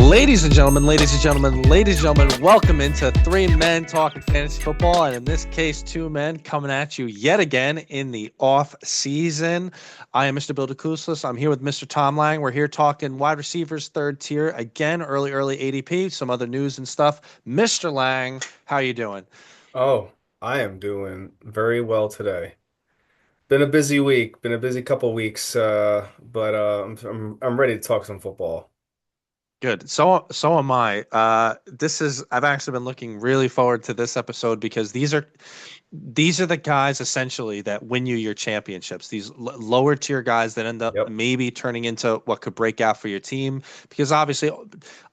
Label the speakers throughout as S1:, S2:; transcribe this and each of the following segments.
S1: Ladies and gentlemen, welcome into Three Men Talking Fantasy Football, and in this case, two men coming at you yet again in the off season. I am Mr. Bill DeCouslis. I'm here with Mr. Tom Lang. We're here talking wide receivers, third tier again, early ADP, some other news and stuff. Mr. Lang, how you doing?
S2: Oh, I am doing very well today. Been a busy week, been a busy couple weeks, but I'm ready to talk some football.
S1: Good. So am I. I've actually been looking really forward to this episode because these are the guys essentially that win you your championships. These lower tier guys that end up
S2: Yep.
S1: maybe turning into what could break out for your team. Because obviously,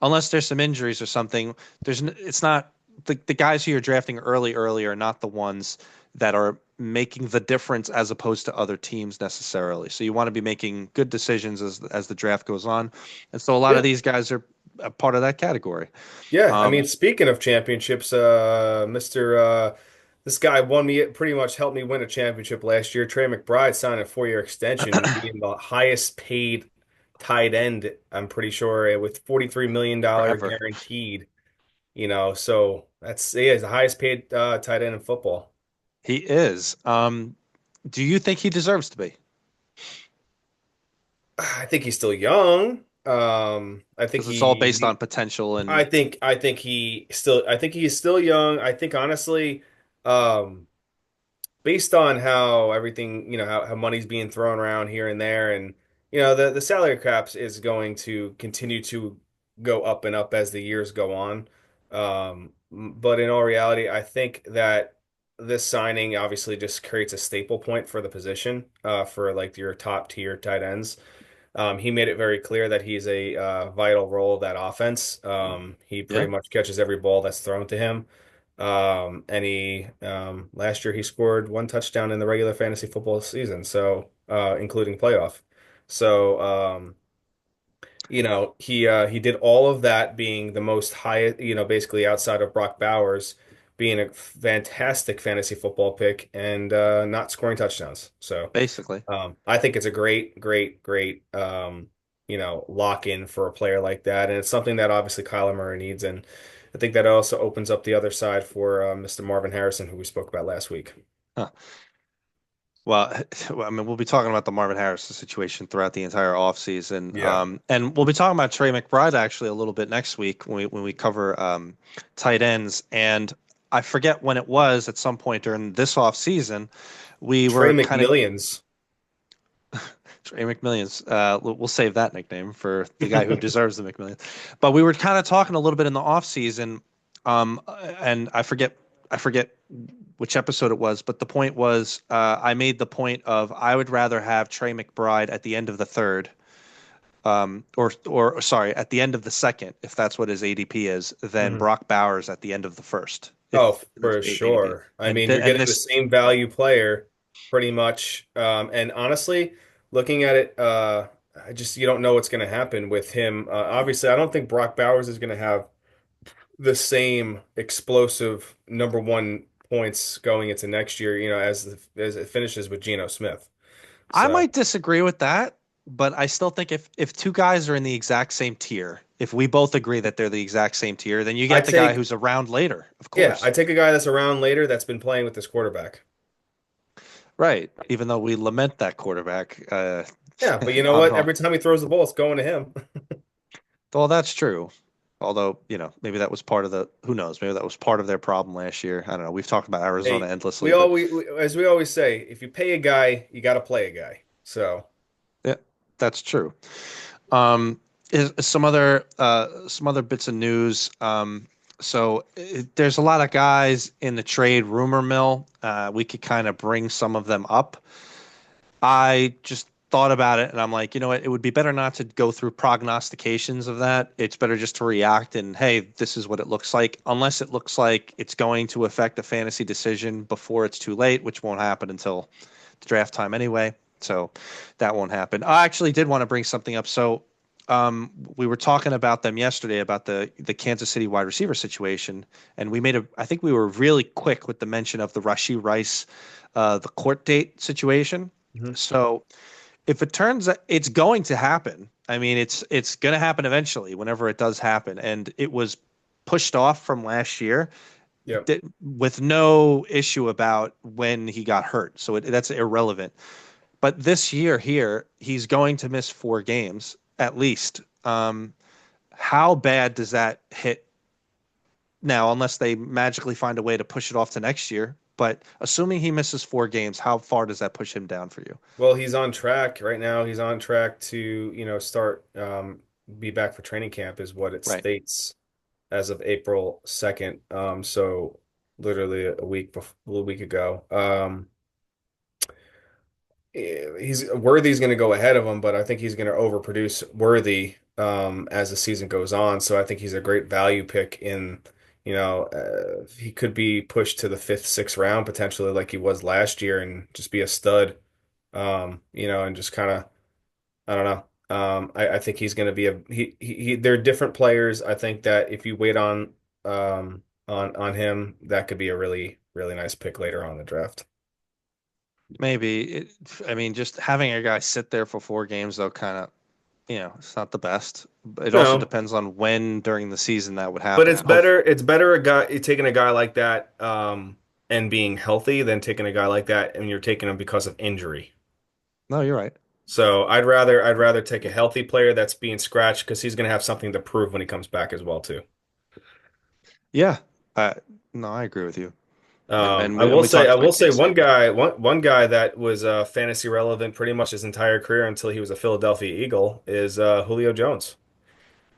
S1: unless there's some injuries or something, it's not the guys who you're drafting early are not the ones that are making the difference as opposed to other teams necessarily. So you want to be making good decisions as the draft goes on. And so a lot of
S2: Yeah.
S1: these guys are a part of that category.
S2: Yeah. I
S1: Um,
S2: mean, speaking of championships, this guy won me, pretty much helped me win a championship last year. Trey McBride signed a 4-year extension, being the highest paid tight end, I'm pretty sure, with $43 million
S1: forever.
S2: guaranteed, so he is the highest paid tight end in football.
S1: He is. Do you think he deserves to be?
S2: I think he's still young. I think
S1: Because it's all based
S2: he
S1: on potential
S2: I
S1: and
S2: think I think he is still young. I think honestly, um, based on how everything, how money's being thrown around here and there, and the salary caps is going to continue to go up and up as the years go on. But in all reality, I think that this signing obviously just creates a staple point for the position, for like your top tier tight ends. He made it very clear that he's a vital role of that offense. He pretty
S1: yeah,
S2: much catches every ball that's thrown to him. And last year he scored one touchdown in the regular fantasy football season, so including playoff. So he did all of that, being the most high, basically outside of Brock Bowers, being a fantastic fantasy football pick and not scoring touchdowns. So.
S1: basically.
S2: I think it's a great, great, great, lock in for a player like that, and it's something that obviously Kyler Murray needs, and I think that also opens up the other side for Mr. Marvin Harrison, who we spoke about last week.
S1: Huh. Well, I mean, we'll be talking about the Marvin Harrison situation throughout the entire offseason.
S2: Yeah,
S1: And we'll be talking about Trey McBride actually a little bit next week when we cover tight ends. And I forget when it was at some point during this offseason, we
S2: Trey
S1: were kind of
S2: McMillions.
S1: Trey McMillions. We'll save that nickname for the guy who deserves the McMillions. But we were kind of talking a little bit in the offseason, and I forget which episode it was, but the point was I made the point of I would rather have Trey McBride at the end of the third, or sorry, at the end of the second, if that's what his ADP is, than
S2: Mhm.
S1: Brock Bowers at the end of the first,
S2: Oh,
S1: if
S2: for
S1: ADP.
S2: sure. I
S1: And
S2: mean,
S1: th
S2: you're
S1: and
S2: getting the
S1: this
S2: same value player pretty much. And honestly, looking at it, you don't know what's going to happen with him. Obviously, I don't think Brock Bowers is going to have the same explosive number one points going into next year, as it finishes with Geno Smith.
S1: I
S2: So
S1: might disagree with that, but I still think if two guys are in the exact same tier, if we both agree that they're the exact same tier, then you
S2: I
S1: get the guy
S2: take,
S1: who's around later, of
S2: yeah, I
S1: course.
S2: take a guy that's around later that's been playing with this quarterback.
S1: Right. Even though we lament that quarterback,
S2: Yeah, but you know
S1: on
S2: what?
S1: Raw.
S2: Every time he throws the ball, it's going to him.
S1: Well, that's true. Although, maybe that was part of who knows, maybe that was part of their problem last year. I don't know. We've talked about Arizona
S2: Hey,
S1: endlessly,
S2: we
S1: but
S2: all as we always say, if you pay a guy, you got to play a guy. So
S1: yeah, that's true. Um, some other bits of news. There's a lot of guys in the trade rumor mill. We could kind of bring some of them up. I just thought about it and I'm like, you know what? It would be better not to go through prognostications of that. It's better just to react and, hey, this is what it looks like, unless it looks like it's going to affect a fantasy decision before it's too late, which won't happen until the draft time anyway. So that won't happen. I actually did want to bring something up. We were talking about them yesterday about the Kansas City wide receiver situation, and I think we were really quick with the mention of the Rashee Rice, the court date situation.
S2: Mhm.
S1: So if it turns out it's going to happen, I mean, it's going to happen eventually whenever it does happen. And it was pushed off from last year
S2: Yep.
S1: with no issue about when he got hurt. So that's irrelevant. But this year here, he's going to miss 4 games at least. How bad does that hit now, unless they magically find a way to push it off to next year? But assuming he misses 4 games, how far does that push him down for you?
S2: Well, he's on track right now. He's on track to, start be back for training camp is what it
S1: Right.
S2: states as of April 2nd. So literally a week ago. He's Worthy's going to go ahead of him, but I think he's going to overproduce Worthy as the season goes on. So I think he's a great value pick he could be pushed to the fifth, sixth round potentially like he was last year and just be a stud. And just kind of, I don't know. I think he's going to be they're different players. I think that if you wait on him, that could be a really, really nice pick later on in the draft.
S1: Maybe I mean, just having a guy sit there for 4 games, though, kind of, it's not the best. But it also
S2: No,
S1: depends on when during the season that would
S2: but
S1: happen.
S2: it's better. It's better taking a guy like that and being healthy than taking a guy like that and you're taking him because of injury.
S1: No, you're right.
S2: So I'd rather take a healthy player that's being scratched because he's going to have something to prove when he comes back as well too.
S1: Yeah. Uh, no, I agree with you. And
S2: I
S1: we and
S2: will
S1: we
S2: say
S1: talked
S2: I
S1: about
S2: will say
S1: Casey, but
S2: one guy that was fantasy relevant pretty much his entire career until he was a Philadelphia Eagle is Julio Jones.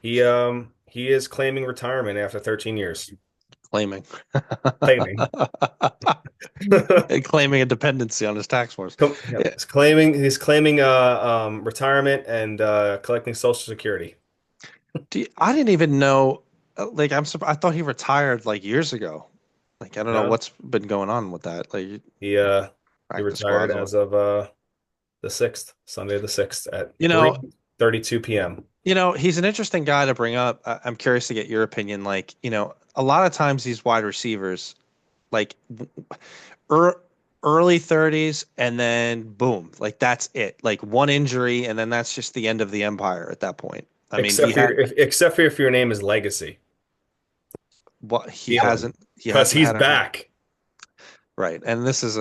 S2: He is claiming retirement after 13 years.
S1: claiming
S2: Claiming.
S1: and claiming a dependency on his tax force.
S2: Yep.
S1: Yeah.
S2: He's claiming retirement and collecting Social Security.
S1: I didn't even know. Like, I thought he retired like years ago. Like, I don't know
S2: No,
S1: what's been going on with that. Like,
S2: he uh he
S1: practice
S2: retired
S1: squads or what.
S2: as of the 6th, Sunday the 6th at
S1: You know,
S2: 3:32 p.m.
S1: he's an interesting guy to bring up. I'm curious to get your opinion. Like, a lot of times these wide receivers, like er, early 30s, and then boom, like that's it. Like one injury, and then that's just the end of the empire at that point. I mean,
S2: Except for if your name is Legacy.
S1: he
S2: Feel him.
S1: hasn't he
S2: Because
S1: hasn't
S2: he's
S1: had a
S2: back.
S1: right, and this is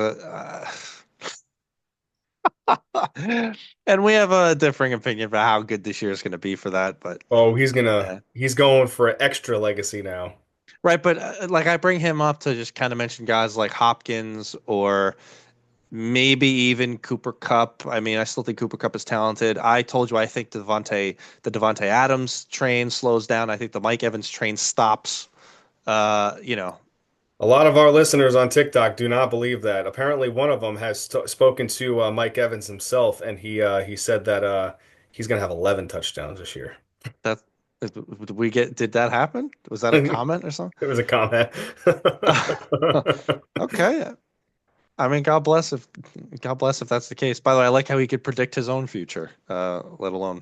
S1: and we have a differing opinion about how good this year is going to be for that, but
S2: Oh,
S1: yeah.
S2: he's going for an extra legacy now.
S1: Right, but like I bring him up to just kind of mention guys like Hopkins or maybe even Cooper Cup. I mean, I still think Cooper Cup is talented. I told you I think the Devontae Adams train slows down. I think the Mike Evans train stops. Uh, you know,
S2: A lot of our listeners on TikTok do not believe that. Apparently, one of them has spoken to Mike Evans himself, and he said that he's going to have 11 touchdowns this year.
S1: that did that happen? Was that a comment or something?
S2: It was a comment.
S1: Okay. I mean, God bless if that's the case. By the way, I like how he could predict his own future, let alone,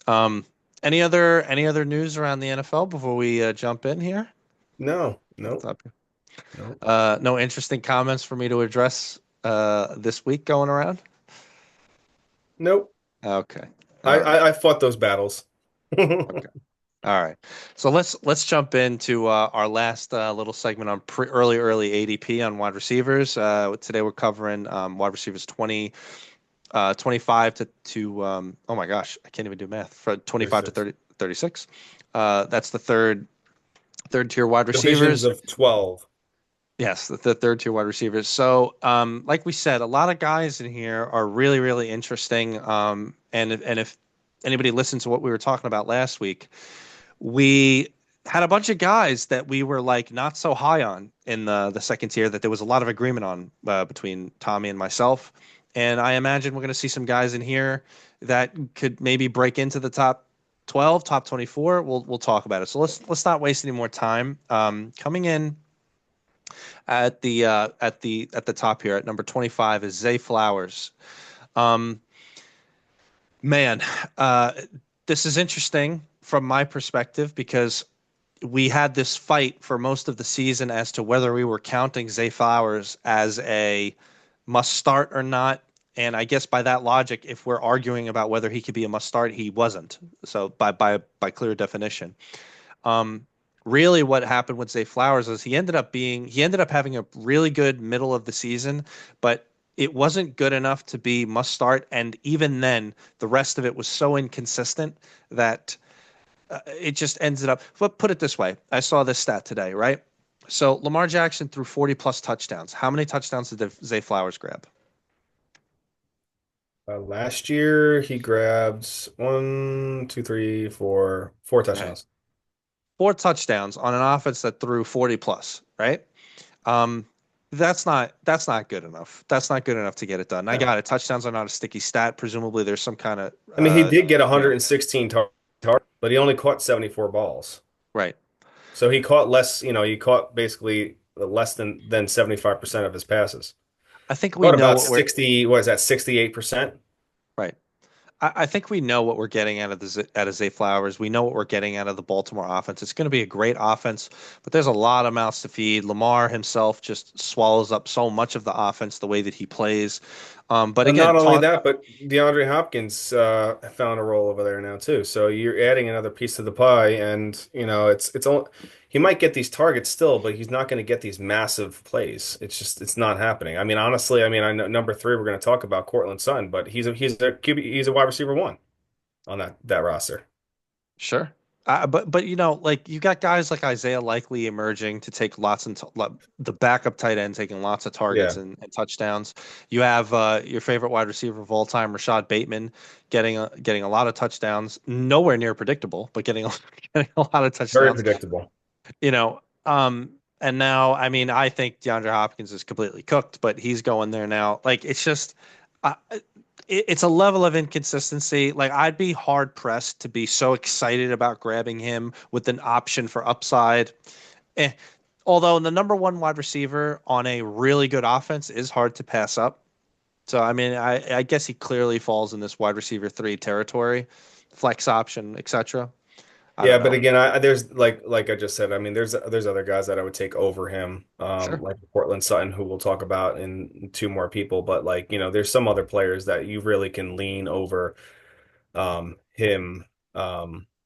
S1: Um, any other news around the NFL before we jump in here?
S2: No,
S1: What's
S2: nope,
S1: up?
S2: nope,
S1: No interesting comments for me to address this week going around?
S2: nope.
S1: Okay.
S2: I,
S1: All right.
S2: I I fought those battles.
S1: Okay. All right. So let's jump into our last little segment on early ADP on wide receivers. Today we're covering wide receivers 25 to oh my gosh, I can't even do math. For 25 to
S2: 36.
S1: 30, 36. That's the third tier wide
S2: Divisions
S1: receivers.
S2: of 12.
S1: Yes, the third tier wide receivers. So, like we said, a lot of guys in here are really, really interesting. And if anybody listened to what we were talking about last week, we had a bunch of guys that we were like not so high on in the second tier that there was a lot of agreement on between Tommy and myself. And I imagine we're going to see some guys in here that could maybe break into the top 12, top 24. We'll talk about it. So let's not waste any more time. Coming in at the top here at number 25 is Zay Flowers. Um, man, uh, this is interesting from my perspective because we had this fight for most of the season as to whether we were counting Zay Flowers as a must start or not. And I guess by that logic, if we're arguing about whether he could be a must start, he wasn't. So by clear definition. Um, Really, what happened with Zay Flowers is he ended up having a really good middle of the season, but it wasn't good enough to be must start. And even then, the rest of it was so inconsistent that it just ended up. But put it this way, I saw this stat today, right? So Lamar Jackson threw 40 plus touchdowns. How many touchdowns did Zay Flowers grab?
S2: Last year he grabbed one, two, three, four
S1: All right.
S2: touchdowns.
S1: Four touchdowns on an offense that threw 40 plus, right? Um, that's not good enough. That's not good enough to get it done. I
S2: Yeah.
S1: got it. Touchdowns are not a sticky stat. Presumably, there's some kind of
S2: I mean, he did get
S1: you know,
S2: 116 targets, but he only caught 74 balls.
S1: right.
S2: So he caught less, he caught basically less than 75% of his passes.
S1: I think we
S2: Caught
S1: know
S2: about
S1: what we're
S2: 60, what is that, 68%?
S1: right. I think we know what we're getting out of out of Zay Flowers. We know what we're getting out of the Baltimore offense. It's going to be a great offense, but there's a lot of mouths to feed. Lamar himself just swallows up so much of the offense the way that he plays. But
S2: And
S1: again,
S2: not only
S1: talk
S2: that, but DeAndre Hopkins found a role over there now too. So you're adding another piece to the pie, and it's all he might get these targets still, but he's not going to get these massive plays. It's not happening. I mean, honestly, I mean, I know number three we're going to talk about Cortland Sutton, but he's a QB, he's a wide receiver one on that roster.
S1: Sure. But like you got guys like Isaiah Likely emerging to take lots and the backup tight end taking lots of targets
S2: Yeah,
S1: and touchdowns. You have your favorite wide receiver of all time, Rashad Bateman, getting a lot of touchdowns. Nowhere near predictable, but getting getting a lot of
S2: very
S1: touchdowns.
S2: predictable.
S1: You know, and now I mean I think DeAndre Hopkins is completely cooked, but he's going there now. Like it's just. Uh, it's a level of inconsistency. Like I'd be hard pressed to be so excited about grabbing him with an option for upside. Eh. Although the number one wide receiver on a really good offense is hard to pass up. So I mean, I guess he clearly falls in this wide receiver three territory, flex option, etc. I
S2: Yeah,
S1: don't
S2: but
S1: know.
S2: again, there's like I just said, I mean, there's other guys that I would take over him,
S1: Sure.
S2: like Portland Sutton, who we'll talk about, and two more people. But like, there's some other players that you really can lean over him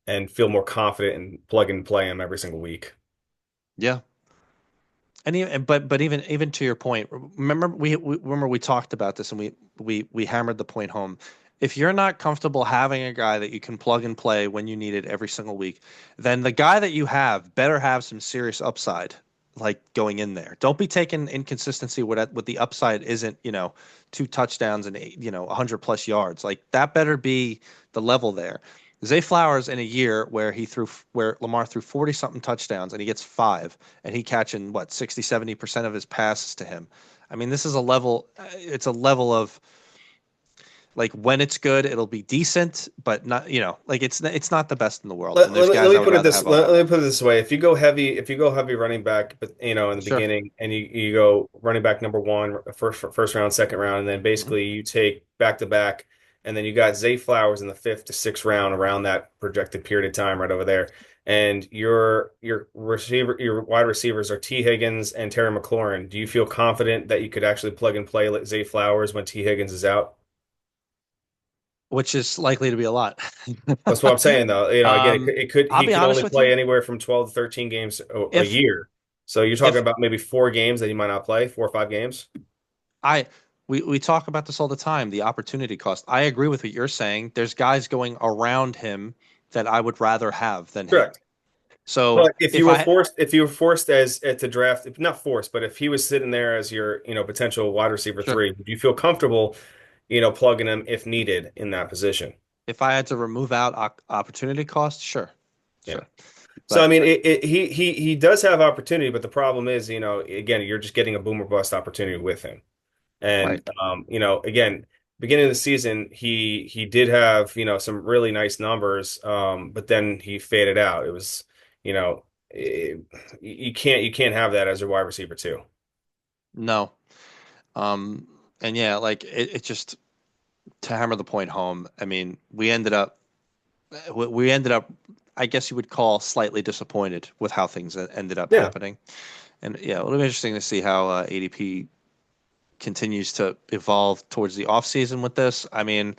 S2: and feel more confident and plug and play him every single week.
S1: Yeah. And but even to your point, remember we talked about this and we hammered the point home. If you're not comfortable having a guy that you can plug and play when you need it every single week, then the guy that you have better have some serious upside, like going in there. Don't be taking inconsistency with the upside isn't, two touchdowns and 100 plus yards. Like that better be the level there. Zay Flowers in a year where Lamar threw 40 something touchdowns and he gets five and he catching what 60, 70% of his passes to him. I mean, this is a level it's a level of like when it's good, it'll be decent, but not, like it's not the best in the world. And there's
S2: Let
S1: guys
S2: me
S1: I would
S2: put it
S1: rather
S2: this
S1: have on my
S2: let me
S1: roster.
S2: put it this way. If you go heavy running back, but in the
S1: Sure.
S2: beginning, and you go running back number one, first round, second round, and then
S1: Mhm.
S2: basically you take back to back, and then you got Zay Flowers in the fifth to sixth round around that projected period of time right over there. And your wide receivers are T. Higgins and Terry McLaurin. Do you feel confident that you could actually plug and play like Zay Flowers when T. Higgins is out?
S1: Which is likely to be a lot.
S2: That's what I'm saying, though. Again,
S1: I'll
S2: he
S1: be
S2: could
S1: honest
S2: only
S1: with
S2: play
S1: you.
S2: anywhere from 12 to 13 games a
S1: If
S2: year. So you're talking
S1: if
S2: about maybe 4 games that he might not play, 4 or 5 games.
S1: I we talk about this all the time, the opportunity cost. I agree with what you're saying. There's guys going around him that I would rather have than him.
S2: Correct.
S1: So
S2: But
S1: if I
S2: if you were forced as to draft, if not forced, but if he was sitting there as your, potential wide receiver
S1: sure,
S2: three, would you feel comfortable, plugging him if needed in that position?
S1: if I had to remove out opportunity cost, sure,
S2: Yeah.
S1: sure.
S2: So I
S1: But
S2: mean, he does have opportunity, but the problem is, again, you're just getting a boomer bust opportunity with him. And
S1: right,
S2: again, beginning of the season, he did have, some really nice numbers, but then he faded out. It was, you know, it, you can't have that as a wide receiver too.
S1: no. Um, and yeah, like it just to hammer the point home. I mean, we ended up, I guess you would call slightly disappointed with how things ended up
S2: Yeah.
S1: happening. And yeah, it'll be interesting to see how ADP continues to evolve towards the offseason with this. I mean,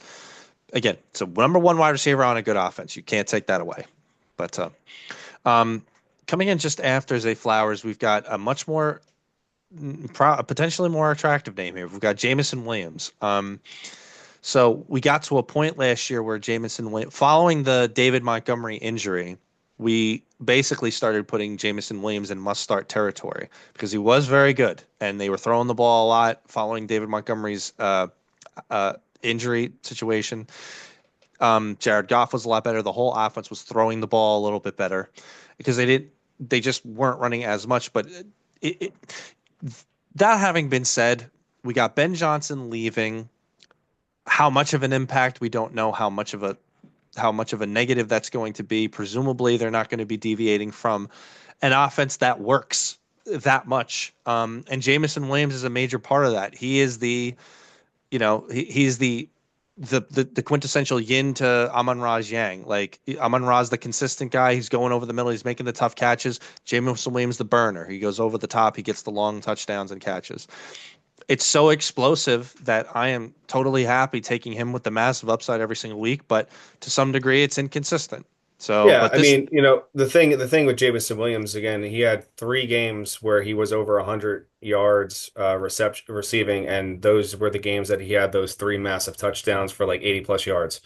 S1: again, it's a number one wide receiver on a good offense. You can't take that away. But um, coming in just after Zay Flowers, we've got a much more potentially more attractive name here. We've got Jamison Williams. So we got to a point last year where Jamison Williams, following the David Montgomery injury, we basically started putting Jamison Williams in must-start territory because he was very good, and they were throwing the ball a lot following David Montgomery's injury situation. Jared Goff was a lot better. The whole offense was throwing the ball a little bit better because they just weren't running as much. But it, that having been said, we got Ben Johnson leaving. How much of an impact we don't know. How much of a negative that's going to be. Presumably, they're not going to be deviating from an offense that works that much. And Jamison Williams is a major part of that. He is he's the quintessential yin to Amon-Ra's yang. Like Amon-Ra's the consistent guy. He's going over the middle. He's making the tough catches. Jamison Williams the burner. He goes over the top. He gets the long touchdowns and catches. It's so explosive that I am totally happy taking him with the massive upside every single week, but to some degree it's inconsistent. So,
S2: Yeah,
S1: but
S2: I
S1: this
S2: mean, the thing with Jamison Williams again, he had 3 games where he was over 100 yards reception receiving, and those were the games that he had those 3 massive touchdowns for like 80 plus yards.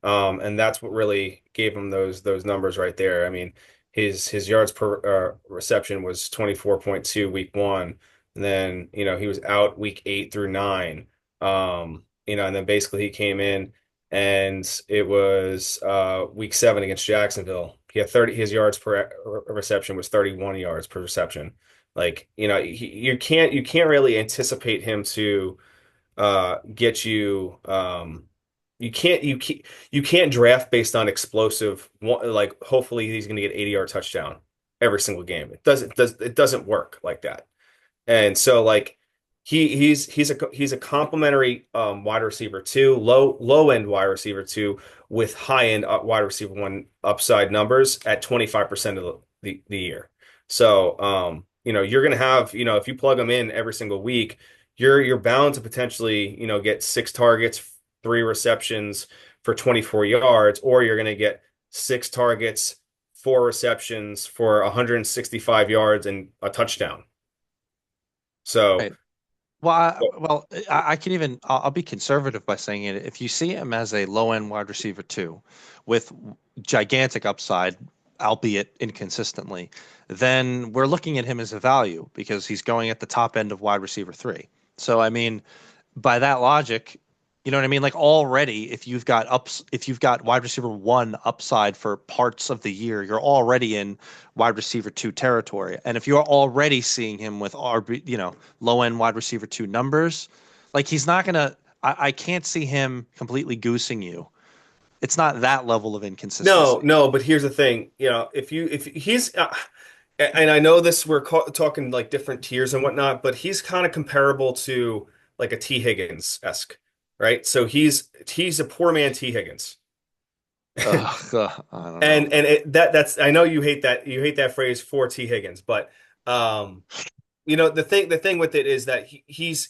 S2: And that's what really gave him those numbers right there. I mean, his yards per reception was 24.2 week one, and then he was out week 8 through 9. And then basically he came in and it was week 7 against Jacksonville. He had 30, his yards per reception was 31 yards per reception. Like, you can't really anticipate him to get you you can't draft based on explosive like hopefully he's going to get 80-yard touchdown every single game. It doesn't work like that. And so like he's a complimentary wide receiver two, low end wide receiver two with high end wide receiver one upside numbers at 25% of the year. So you're gonna have, if you plug him in every single week, you're bound to potentially, get 6 targets, 3 receptions for 24 yards, or you're gonna get 6 targets, 4 receptions for 165 yards and a touchdown. So
S1: right. Well, I can even I'll be conservative by saying it. If you see him as a low end wide receiver two with gigantic upside, albeit inconsistently, then we're looking at him as a value because he's going at the top end of wide receiver three. So I mean, by that logic, you know what I mean? Like already, if you've got wide receiver one upside for parts of the year, you're already in wide receiver two territory. And if you're already seeing him with RB, low end wide receiver two numbers, like he's not gonna. I can't see him completely goosing you. It's not that level of
S2: no,
S1: inconsistency.
S2: no, but here's the thing, if he's and I know this we're talking like different tiers and whatnot, but he's kind of comparable to like a T Higgins-esque, right? So he's a poor man T Higgins.
S1: I don't know.
S2: And that's I know you hate that phrase for T Higgins, but um the thing with it is that he's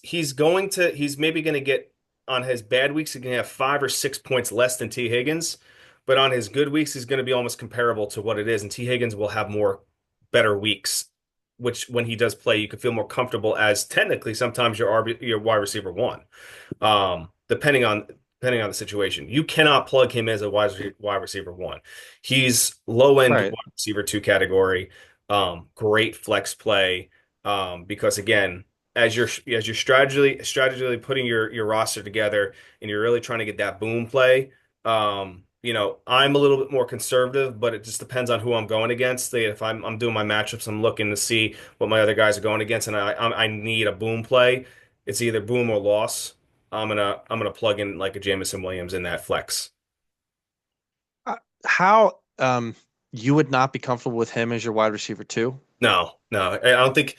S2: maybe going to get on his bad weeks he's going to have 5 or 6 points less than T Higgins, but on his good weeks he's going to be almost comparable to what it is, and T Higgins will have more better weeks, which when he does play you can feel more comfortable as technically sometimes your wide receiver one, depending on the situation. You cannot plug him as a wide receiver one. He's low end
S1: Right.
S2: wide receiver two category. Great flex play. Because again, as you're strategically putting your roster together and you're really trying to get that boom play, I'm a little bit more conservative, but it just depends on who I'm going against. If I'm doing my matchups, I'm looking to see what my other guys are going against, and I need a boom play. It's either boom or loss. I'm gonna plug in like a Jamison Williams in that flex.
S1: How you would not be comfortable with him as your wide receiver too?
S2: No, no, I don't think.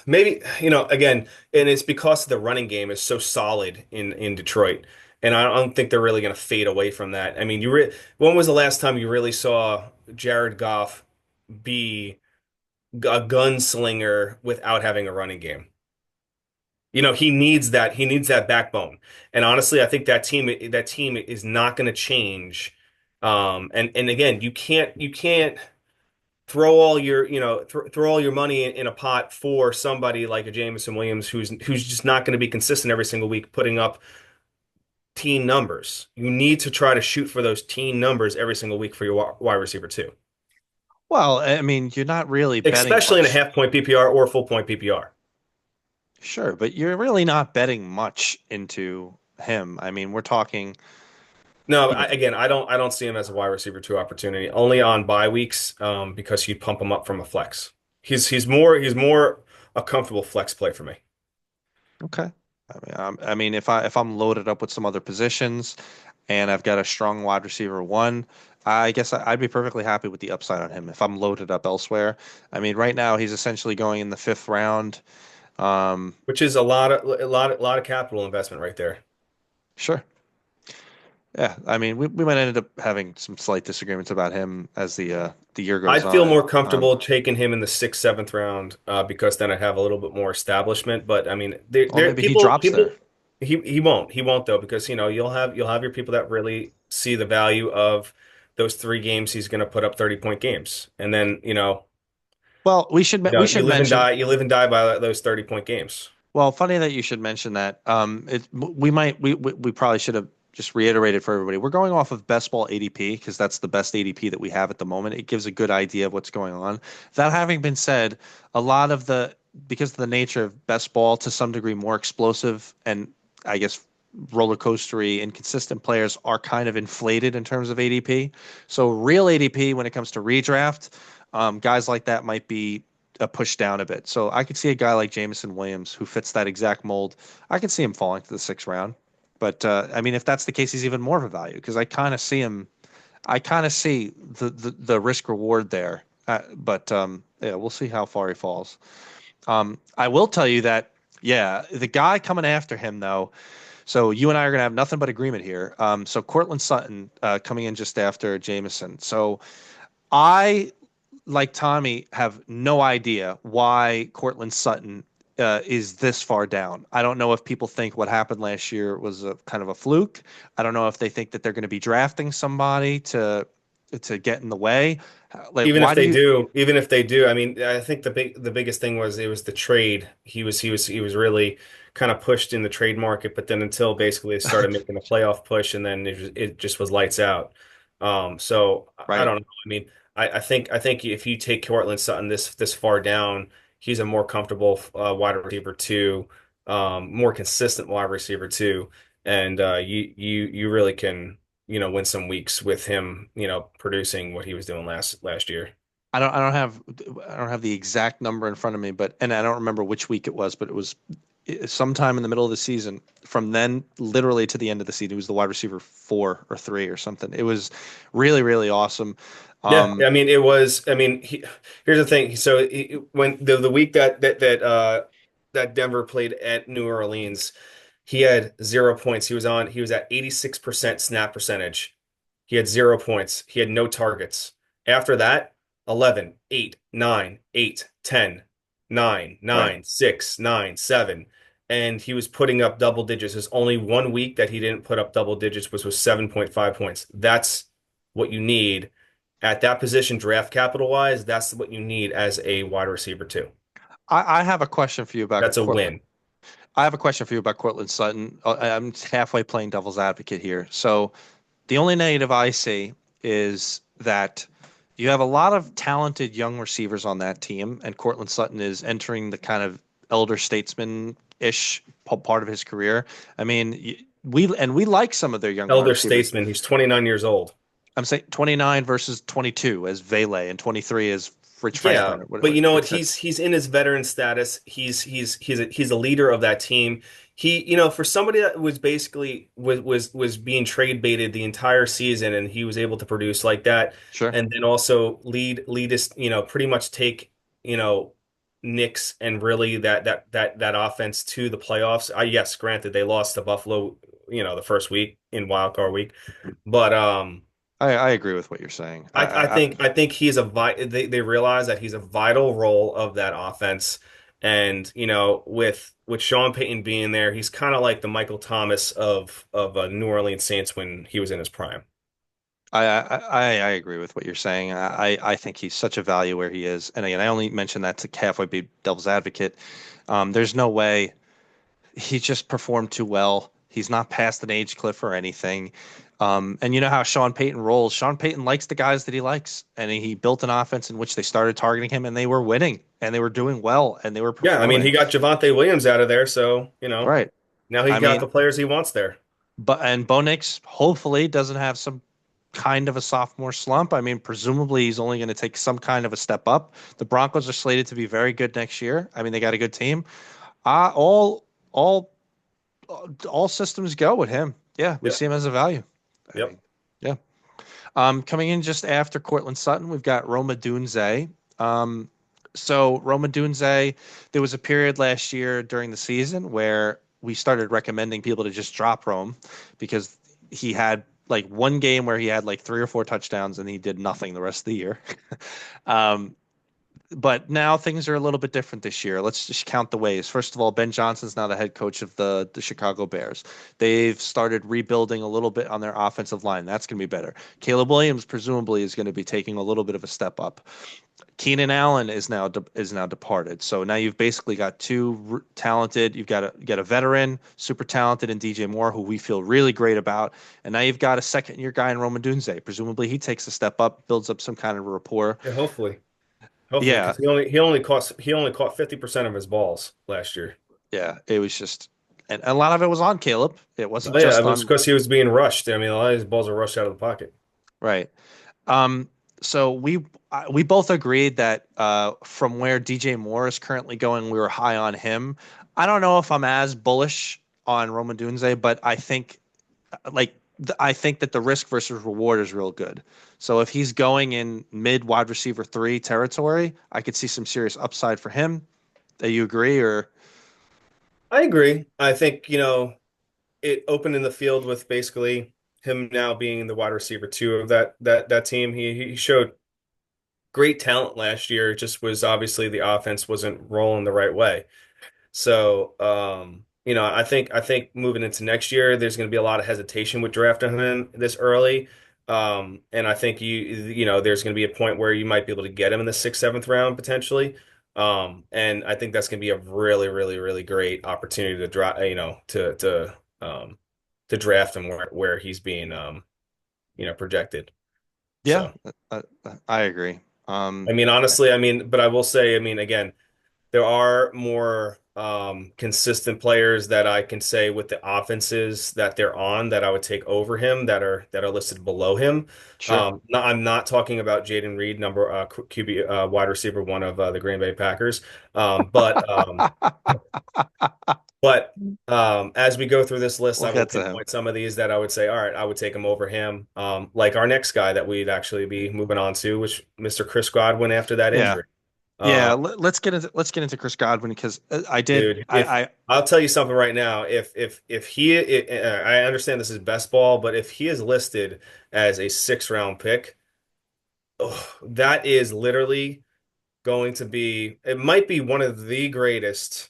S2: Maybe, again, and it's because the running game is so solid in Detroit, and I don't think they're really going to fade away from that. I mean, when was the last time you really saw Jared Goff be a gunslinger without having a running game? He needs that backbone. And honestly, I think that team is not going to change. And again, you can't throw all your throw all your money in a pot for somebody like a Jameson Williams who's just not going to be consistent every single week putting up teen numbers. You need to try to shoot for those teen numbers every single week for your wide receiver too,
S1: Well, I mean, you're not really betting
S2: especially in a
S1: much.
S2: half point PPR or full point PPR.
S1: Sure, but you're really not betting much into him. I mean, we're talking,
S2: No,
S1: you know,
S2: again, I don't see him as a wide receiver two opportunity. Only on bye weeks, because you pump him up from a flex. He's more a comfortable flex play for me.
S1: okay. I mean, if I'm loaded up with some other positions and I've got a strong wide receiver one, I guess I'd be perfectly happy with the upside on him if I'm loaded up elsewhere. I mean, right now he's essentially going in the fifth round. Um,
S2: Which is a lot of capital investment right there.
S1: sure. Yeah, I mean, we might end up having some slight disagreements about him as the year goes
S2: I'd feel
S1: on.
S2: more comfortable taking him in the sixth, seventh round, because then I'd have a little bit more establishment. But I mean,
S1: Well,
S2: there
S1: maybe he drops there.
S2: people he won't though, because you'll have your people that really see the value of those 3 games he's going to put up 30-point games, and then
S1: Well, we
S2: you
S1: should
S2: live and
S1: mention.
S2: die by those 30-point games.
S1: Well, funny that you should mention that. We probably should have just reiterated for everybody. We're going off of best ball ADP because that's the best ADP that we have at the moment. It gives a good idea of what's going on. That having been said, a lot of the because of the nature of best ball to some degree more explosive and I guess roller coastery inconsistent players are kind of inflated in terms of ADP. So real ADP when it comes to redraft, guys like that might be push down a bit. So I could see a guy like Jameson Williams who fits that exact mold. I could see him falling to the sixth round. But I mean, if that's the case, he's even more of a value because I kind of see him. I kind of see the risk reward there. But yeah, we'll see how far he falls. I will tell you that yeah, the guy coming after him though. So you and I are gonna have nothing but agreement here. So Cortland Sutton coming in just after Jameson. So I like Tommy, have no idea why Cortland Sutton is this far down. I don't know if people think what happened last year was a kind of a fluke. I don't know if they think that they're going to be drafting somebody to get in the way. Like, why do you?
S2: Even if they do, I mean, I think the biggest thing was it was the trade. He was really kind of pushed in the trade market, but then until basically they started making a playoff push, and then it just was lights out. So I
S1: Right.
S2: don't know. I mean, I think if you take Cortland Sutton this far down, he's a more comfortable wide receiver too, more consistent wide receiver too, and you really can win some weeks with him, producing what he was doing last year.
S1: I don't have the exact number in front of me, but and I don't remember which week it was, but it was sometime in the middle of the season. From then, literally to the end of the season, he was the wide receiver 4 or 3 or something. It was really, really awesome.
S2: Yeah,
S1: Um,
S2: I mean, it was. I mean, here's the thing. So when the week that Denver played at New Orleans, he had 0 points. He was at 86% snap percentage. He had 0 points. He had no targets. After that, 11, 8, 9, 8, 10, 9,
S1: right.
S2: 9, 6, 9, 7. And he was putting up double digits. There's only 1 week that he didn't put up double digits, which was 7.5 points. That's what you need at that position, draft capital wise. That's what you need as a wide receiver too.
S1: I have a question for you about
S2: That's a
S1: Cortland.
S2: win.
S1: I have a question for you about Cortland Sutton. I'm halfway playing devil's advocate here. So the only negative I see is that you have a lot of talented young receivers on that team, and Cortland Sutton is entering the kind of elder statesman-ish part of his career. I mean, we like some of their young wide
S2: Elder
S1: receivers.
S2: statesman. He's 29 years old.
S1: I'm saying 29 versus 22 as Vele and 23 as Rich
S2: Yeah,
S1: Franklin,
S2: but you know what?
S1: et cetera.
S2: He's in his veteran status. He's a leader of that team. For somebody that was basically was being trade baited the entire season, and he was able to produce like that,
S1: Sure.
S2: and then also lead us, pretty much take, you know, Knicks and really that offense to the playoffs. Yes, granted they lost to Buffalo, the first week in wild card week, but
S1: I agree with what you're saying.
S2: I think he's they realize that he's a vital role of that offense, And with Sean Payton being there, he's kind of like the Michael Thomas of New Orleans Saints when he was in his prime.
S1: I agree with what you're saying. I think he's such a value where he is. And again, I only mentioned that to halfway be devil's advocate. There's no way he just performed too well. He's not past an age cliff or anything. And you know how Sean Payton rolls. Sean Payton likes the guys that he likes, and he built an offense in which they started targeting him, and they were winning, and they were doing well, and they were
S2: Yeah, I mean,
S1: performing.
S2: he got Javonte Williams out of there, so
S1: Right.
S2: now he
S1: I
S2: got
S1: mean,
S2: the players he wants there.
S1: and Bo Nix hopefully doesn't have some kind of a sophomore slump. I mean, presumably he's only going to take some kind of a step up. The Broncos are slated to be very good next year. I mean, they got a good team. Uh, all all all systems go with him. Yeah, we
S2: Yep,
S1: see him as a value. I
S2: yep.
S1: mean, yeah. Coming in just after Cortland Sutton, we've got Roma Dunze. So Roma Dunze, there was a period last year during the season where we started recommending people to just drop Rome because he had like one game where he had like three or four touchdowns and he did nothing the rest of the year. um, but now things are a little bit different this year. Let's just count the ways. First of all, Ben Johnson's now the head coach of the Chicago Bears. They've started rebuilding a little bit on their offensive line. That's going to be better. Caleb Williams presumably is going to be taking a little bit of a step up. Keenan Allen is now departed. So now you've basically got talented. You've got a veteran, super talented, in DJ Moore, who we feel really great about, and now you've got a second year guy in Roman Dunze. Presumably he takes a step up, builds up some kind of rapport.
S2: Yeah, hopefully,
S1: Yeah,
S2: because he only caught 50% of his balls last year.
S1: yeah, it was just, and a lot of it was on Caleb. It wasn't
S2: Oh yeah, it
S1: just
S2: was
S1: on,
S2: because he was being rushed. I mean, a lot of his balls are rushed out of the pocket.
S1: right. Um, so we both agreed that from where DJ Moore is currently going, we were high on him. I don't know if I'm as bullish on Roman Dunze, but I think that the risk versus reward is real good. So if he's going in mid wide receiver three territory, I could see some serious upside for him. Do you agree or?
S2: I agree. I think, it opened in the field with basically him now being the wide receiver two of that team. He showed great talent last year. It just was obviously the offense wasn't rolling the right way. So, I think moving into next year, there's going to be a lot of hesitation with drafting him this early. And I think there's going to be a point where you might be able to get him in the sixth, seventh round potentially. And I think that's going to be a really, really, really great opportunity to draft, to draft him where he's being, projected.
S1: Yeah,
S2: So,
S1: I agree.
S2: I mean, honestly, I mean, but I will say, I mean, again, there are more consistent players that I can say with the offenses that they're on that I would take over him that are listed below him.
S1: Sure.
S2: I'm not talking about Jaden Reed, number QB wide receiver one of the Green Bay Packers. Um, but um, but as we go through this list,
S1: We'll
S2: I will
S1: get to him.
S2: pinpoint some of these that I would say, all right, I would take him over him. Like our next guy that we'd actually be moving on to, which Mr. Chris Godwin after that
S1: Yeah.
S2: injury.
S1: Yeah,
S2: Um,
S1: let's get into Chris Godwin because I did
S2: Dude, if
S1: I
S2: I'll tell you something right now, if I understand this is best ball, but if he is listed as a six-round pick, oh, that is literally going to be, it might be one of the greatest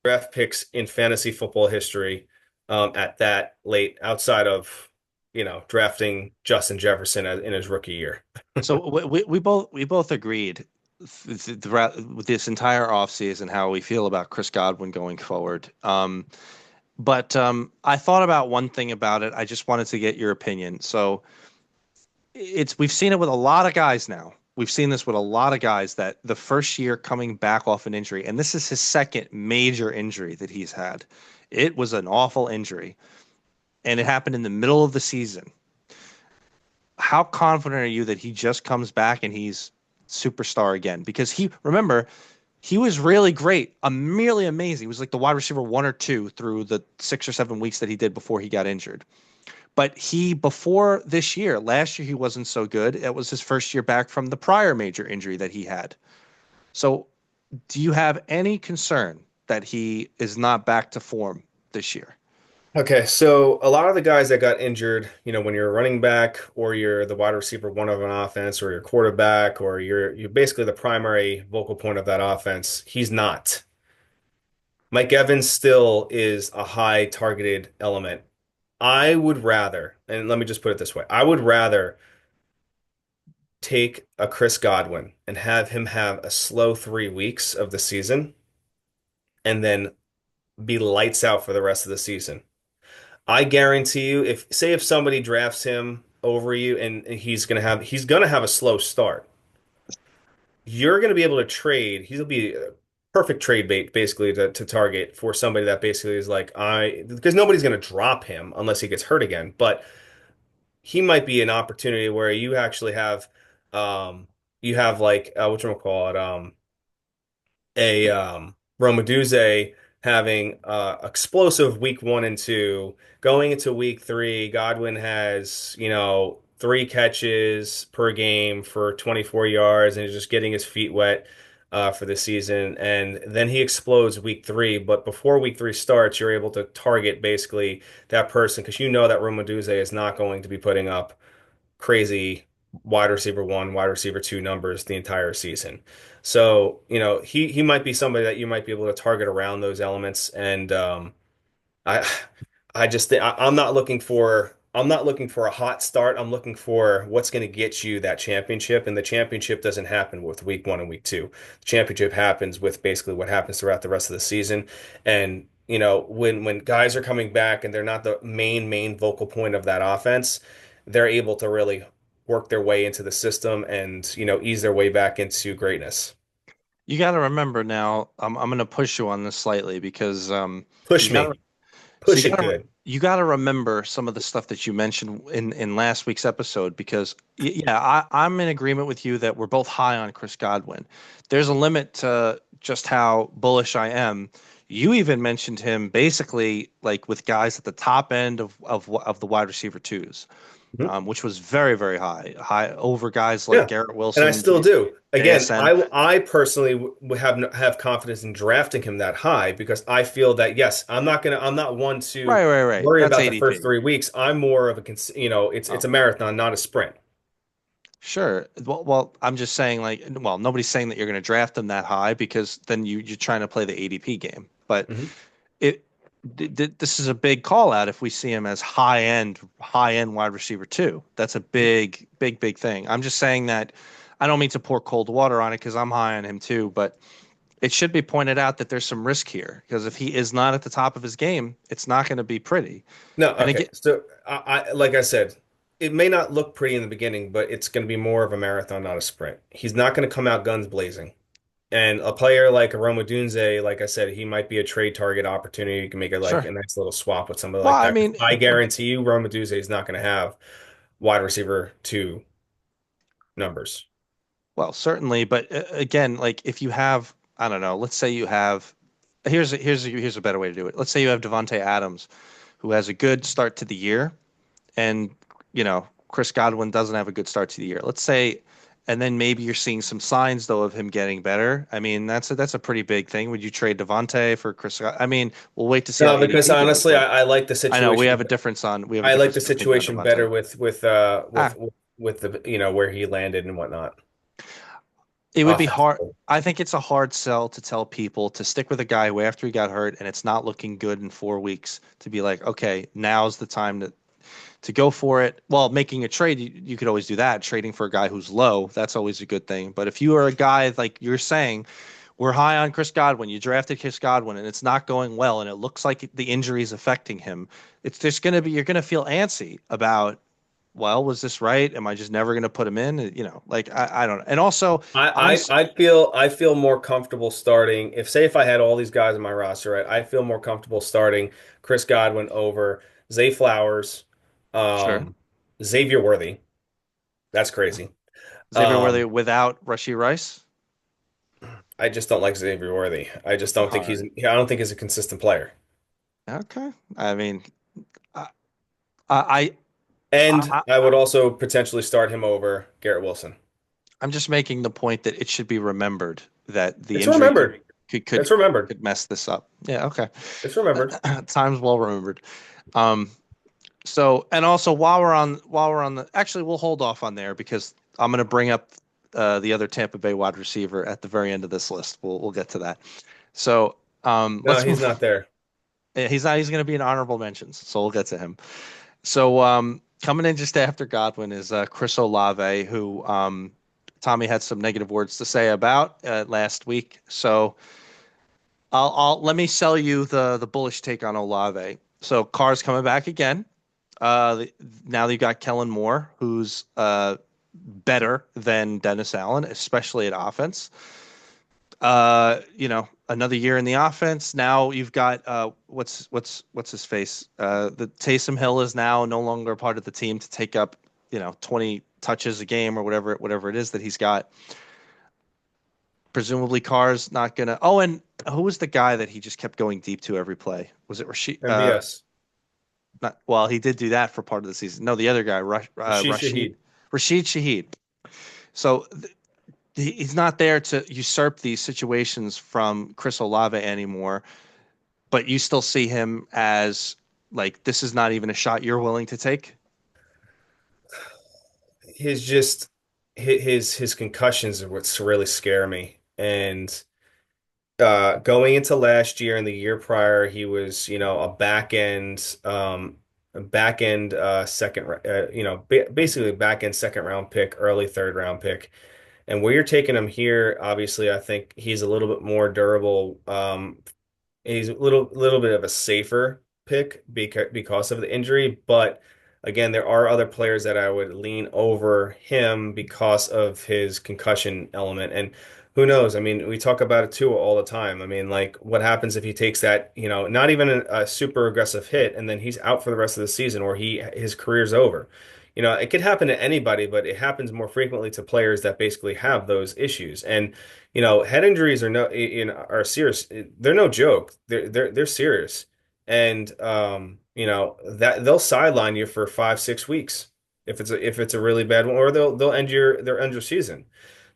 S2: draft picks in fantasy football history, at that late, outside of, drafting Justin Jefferson in his rookie year.
S1: so we both agreed throughout with this entire offseason how we feel about Chris Godwin going forward. But I thought about one thing about it. I just wanted to get your opinion. So we've seen it with a lot of guys now. We've seen this with a lot of guys that the first year coming back off an injury, and this is his second major injury that he's had. It was an awful injury, and it happened in the middle of the season. How confident are you that he just comes back and he's superstar again? Because remember, he was really great, merely amazing. He was like the wide receiver one or two through the 6 or 7 weeks that he did before he got injured. But before this year, last year, he wasn't so good. It was his first year back from the prior major injury that he had. So, do you have any concern that he is not back to form this year?
S2: Okay, so a lot of the guys that got injured, when you're a running back or you're the wide receiver one of an offense or you're quarterback or you're basically the primary vocal point of that offense, he's not. Mike Evans still is a high targeted element. I would rather, and let me just put it this way, I would rather take a Chris Godwin and have him have a slow 3 weeks of the season and then be lights out for the rest of the season. I guarantee you, if somebody drafts him over you and he's gonna have a slow start, you're gonna be able to trade. He'll be a perfect trade bait basically to target for somebody that basically is like because nobody's gonna drop him unless he gets hurt again. But he might be an opportunity where um you have like whatchamacallit, a Romaduze having explosive week 1 and 2. Going into week 3, Godwin has, 3 catches per game for 24 yards and is just getting his feet wet for the season. And then he explodes week 3. But before week 3 starts, you're able to target basically that person because you know that Romaduze is not going to be putting up crazy wide receiver 1, wide receiver 2 numbers the entire season. So, he might be somebody that you might be able to target around those elements. And I I just think I'm not looking for a hot start. I'm looking for what's going to get you that championship. And the championship doesn't happen with week 1 and week 2. The championship happens with basically what happens throughout the rest of the season. And when guys are coming back and they're not the main vocal point of that offense, they're able to really work their way into the system and ease their way back into greatness.
S1: You got to remember now, I'm going to push you on this slightly because you
S2: Push
S1: got to
S2: me,
S1: so
S2: push it good.
S1: you got to remember some of the stuff that you mentioned in last week's episode because yeah, I'm in agreement with you that we're both high on Chris Godwin. There's a limit to just how bullish I am. You even mentioned him basically like with guys at the top end of the wide receiver twos,
S2: Mhm.
S1: which was very, very high over guys like
S2: Yeah,
S1: Garrett
S2: and I
S1: Wilson,
S2: still do. Again,
S1: JSN.
S2: I personally would have confidence in drafting him that high because I feel that yes, I'm not one to
S1: Right.
S2: worry
S1: That's
S2: about the first
S1: ADP.
S2: 3 weeks. I'm more of it's
S1: Oh,
S2: a marathon, not a sprint.
S1: sure. I'm just saying, like, well, nobody's saying that you're going to draft them that high because then you're trying to play the ADP game. But
S2: Mhm.
S1: it this is a big call out if we see him as high end wide receiver too. That's a big thing. I'm just saying that I don't mean to pour cold water on it because I'm high on him too, but it should be pointed out that there's some risk here because if he is not at the top of his game, it's not going to be pretty.
S2: No,
S1: And
S2: okay.
S1: again,
S2: So like I said, it may not look pretty in the beginning, but it's going to be more of a marathon, not a sprint. He's not going to come out guns blazing. And a player like Roma Dunze, like I said, he might be a trade target opportunity. You can make it like
S1: sure.
S2: a nice little swap with somebody
S1: Well,
S2: like
S1: I
S2: that. 'Cause
S1: mean,
S2: I guarantee you, Roma Dunze is not going to have wide receiver 2 numbers.
S1: well, certainly, but again, like if you have, I don't know, let's say you have, here's a better way to do it. Let's say you have Devonte Adams, who has a good start to the year, and Chris Godwin doesn't have a good start to the year. Let's say, and then maybe you're seeing some signs though of him getting better. I mean, that's a pretty big thing. Would you trade Devonte for Chris? I mean, we'll wait to see how
S2: No, because
S1: ADP goes,
S2: honestly,
S1: but
S2: I like the
S1: we have a
S2: I like the
S1: difference of opinion on
S2: situation
S1: Devonte.
S2: better
S1: Ah,
S2: with the where he landed and whatnot.
S1: it would be hard.
S2: Offensively.
S1: I think it's a hard sell to tell people to stick with a guy who, after he got hurt and it's not looking good in 4 weeks, to be like, okay, now's the time to go for it. Well, making a trade, you could always do that. Trading for a guy who's low, that's always a good thing. But if you are a guy like you're saying, we're high on Chris Godwin, you drafted Chris Godwin, and it's not going well, and it looks like the injury is affecting him, it's just going to be, you're going to feel antsy about, well, was this right? Am I just never going to put him in? Like I don't know. And also, I'm
S2: I feel more comfortable starting if I had all these guys in my roster, right? I feel more comfortable starting Chris Godwin over Zay Flowers,
S1: sure
S2: um, Xavier Worthy. That's crazy.
S1: Xavier Worthy
S2: Um,
S1: without Rushy Rice.
S2: I just don't like Xavier Worthy. I just don't
S1: All
S2: think
S1: right.
S2: I don't think he's a consistent player.
S1: Okay. I mean, I, I,
S2: And
S1: I,
S2: I would also potentially start him over Garrett Wilson.
S1: I'm just making the point that it should be remembered that the
S2: It's
S1: injury
S2: remembered.
S1: could could
S2: It's remembered.
S1: could mess this up. Yeah, okay.
S2: It's remembered.
S1: Time's well remembered. Um, so and also while we're on the actually we'll hold off on there because I'm going to bring up the other Tampa Bay wide receiver at the very end of this list. We'll get to that. So
S2: No,
S1: Let's
S2: he's
S1: move.
S2: not there.
S1: He's not. He's going to be in honorable mentions, so we'll get to him. So coming in just after Godwin is Chris Olave, who Tommy had some negative words to say about last week. So I'll let me sell you the bullish take on Olave. So Carr's coming back again. Now that you got Kellen Moore, who's better than Dennis Allen, especially at offense. Another year in the offense. Now you've got what's his face? The Taysom Hill is now no longer a part of the team to take up, 20 touches a game or whatever it is that he's got. Presumably Carr's not gonna. Oh, and who was the guy that he just kept going deep to every play? Was it Rashid?
S2: MVS.
S1: Not well, he did do that for part of the season. No, the other guy,
S2: Rashid
S1: Rashid
S2: Shaheed.
S1: Rashid Shaheed. So he's not there to usurp these situations from Chris Olave anymore, but you still see him as like this is not even a shot you're willing to take.
S2: His just his concussions are what's really scare me. And going into last year and the year prior, he was, a back end second, basically back end second round pick, early third round pick. And where you're taking him here, obviously, I think he's a little bit more durable. He's a little bit of a safer pick because of the injury, but again, there are other players that I would lean over him because of his concussion element. And who knows? I mean, we talk about it too all the time. I mean, like what happens if he takes that, not even a super aggressive hit and then he's out for the rest of the season or his career's over. It could happen to anybody, but it happens more frequently to players that basically have those issues. And head injuries are no, are serious. They're no joke. They're serious, and that they'll sideline you for 5, 6 weeks if it's a really bad one, or they'll end your season.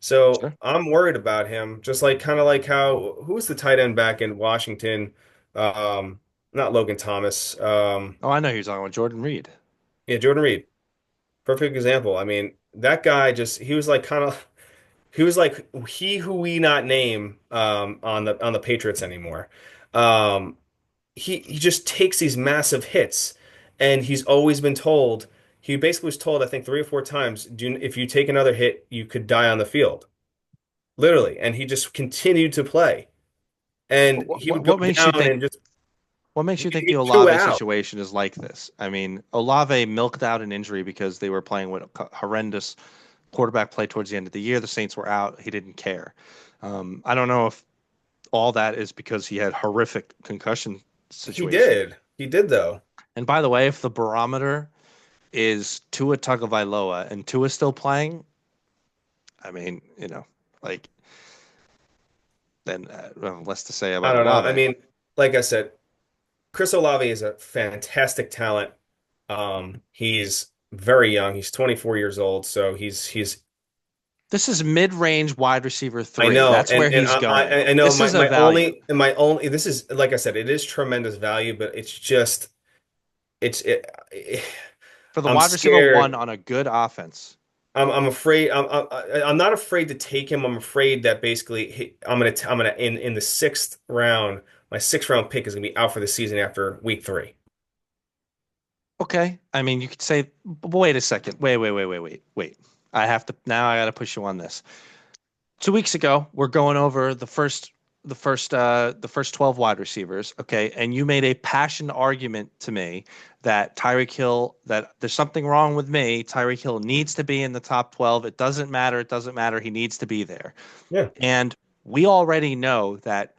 S2: So
S1: Sure.
S2: I'm worried about him, just like kind of like how who was the tight end back in Washington? Not Logan Thomas.
S1: Oh, I know you're talking about Jordan Reed.
S2: Yeah, Jordan Reed. Perfect example. I mean, that guy just he was like kind of. He was like he who we not name on the Patriots anymore. Um, he just takes these massive hits, and he's always been told. He basically was told, I think, 3 or 4 times, do if you take another hit, you could die on the field, literally. And he just continued to play, and
S1: What,
S2: he
S1: what
S2: would go
S1: what makes you
S2: down
S1: think
S2: and just
S1: what makes you
S2: he'd
S1: think the
S2: be two
S1: Olave
S2: out.
S1: situation is like this? I mean, Olave milked out an injury because they were playing with horrendous quarterback play towards the end of the year. The Saints were out. He didn't care. I don't know if all that is because he had horrific concussion
S2: He
S1: situation.
S2: did. He did though.
S1: And by the way, if the barometer is Tua Tagovailoa and Tua's still playing, I mean, like then less to say
S2: I
S1: about
S2: don't know. I
S1: Olave.
S2: mean, like I said, Chris Olave is a fantastic talent. He's very young. He's 24 years old, so he's
S1: This is mid-range wide receiver
S2: I
S1: three.
S2: know,
S1: That's where
S2: and
S1: he's
S2: I
S1: going.
S2: I know
S1: This
S2: my
S1: is a
S2: my
S1: value.
S2: only and my only this is like I said, it is tremendous value, but it's just it's it,
S1: For the
S2: I'm
S1: wide receiver one
S2: scared.
S1: on a good offense.
S2: I'm afraid. I'm not afraid to take him. I'm afraid that basically I'm gonna in the sixth round. My sixth round pick is gonna be out for the season after week 3.
S1: Okay. I mean, you could say, but wait a second. Wait. I got to push you on this. 2 weeks ago, we're going over the first 12 wide receivers. Okay. And you made a passionate argument to me that Tyreek Hill, that there's something wrong with me. Tyreek Hill needs to be in the top 12. It doesn't matter. It doesn't matter. He needs to be there.
S2: Yeah,
S1: And we already know that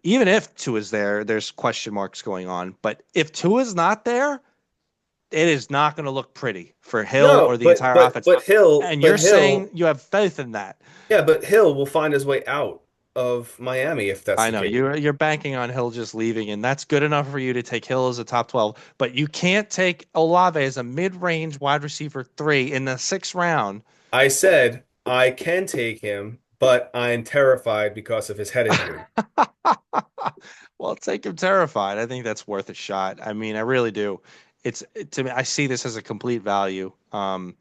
S1: even if Tua's there, there's question marks going on. But if Tua's not there, it is not going to look pretty for Hill
S2: no,
S1: or the entire offense. And
S2: But
S1: you're
S2: Hill,
S1: saying you have faith in that.
S2: yeah, but Hill will find his way out of Miami if that's
S1: I
S2: the
S1: know
S2: case.
S1: you're banking on Hill just leaving, and that's good enough for you to take Hill as a top 12. But you can't take Olave as a mid-range wide receiver three in the sixth round.
S2: I said I can take him, but I'm terrified because of his head injury.
S1: Well, take him terrified. I think that's worth a shot. I mean, I really do. To me, I see this as a complete value. I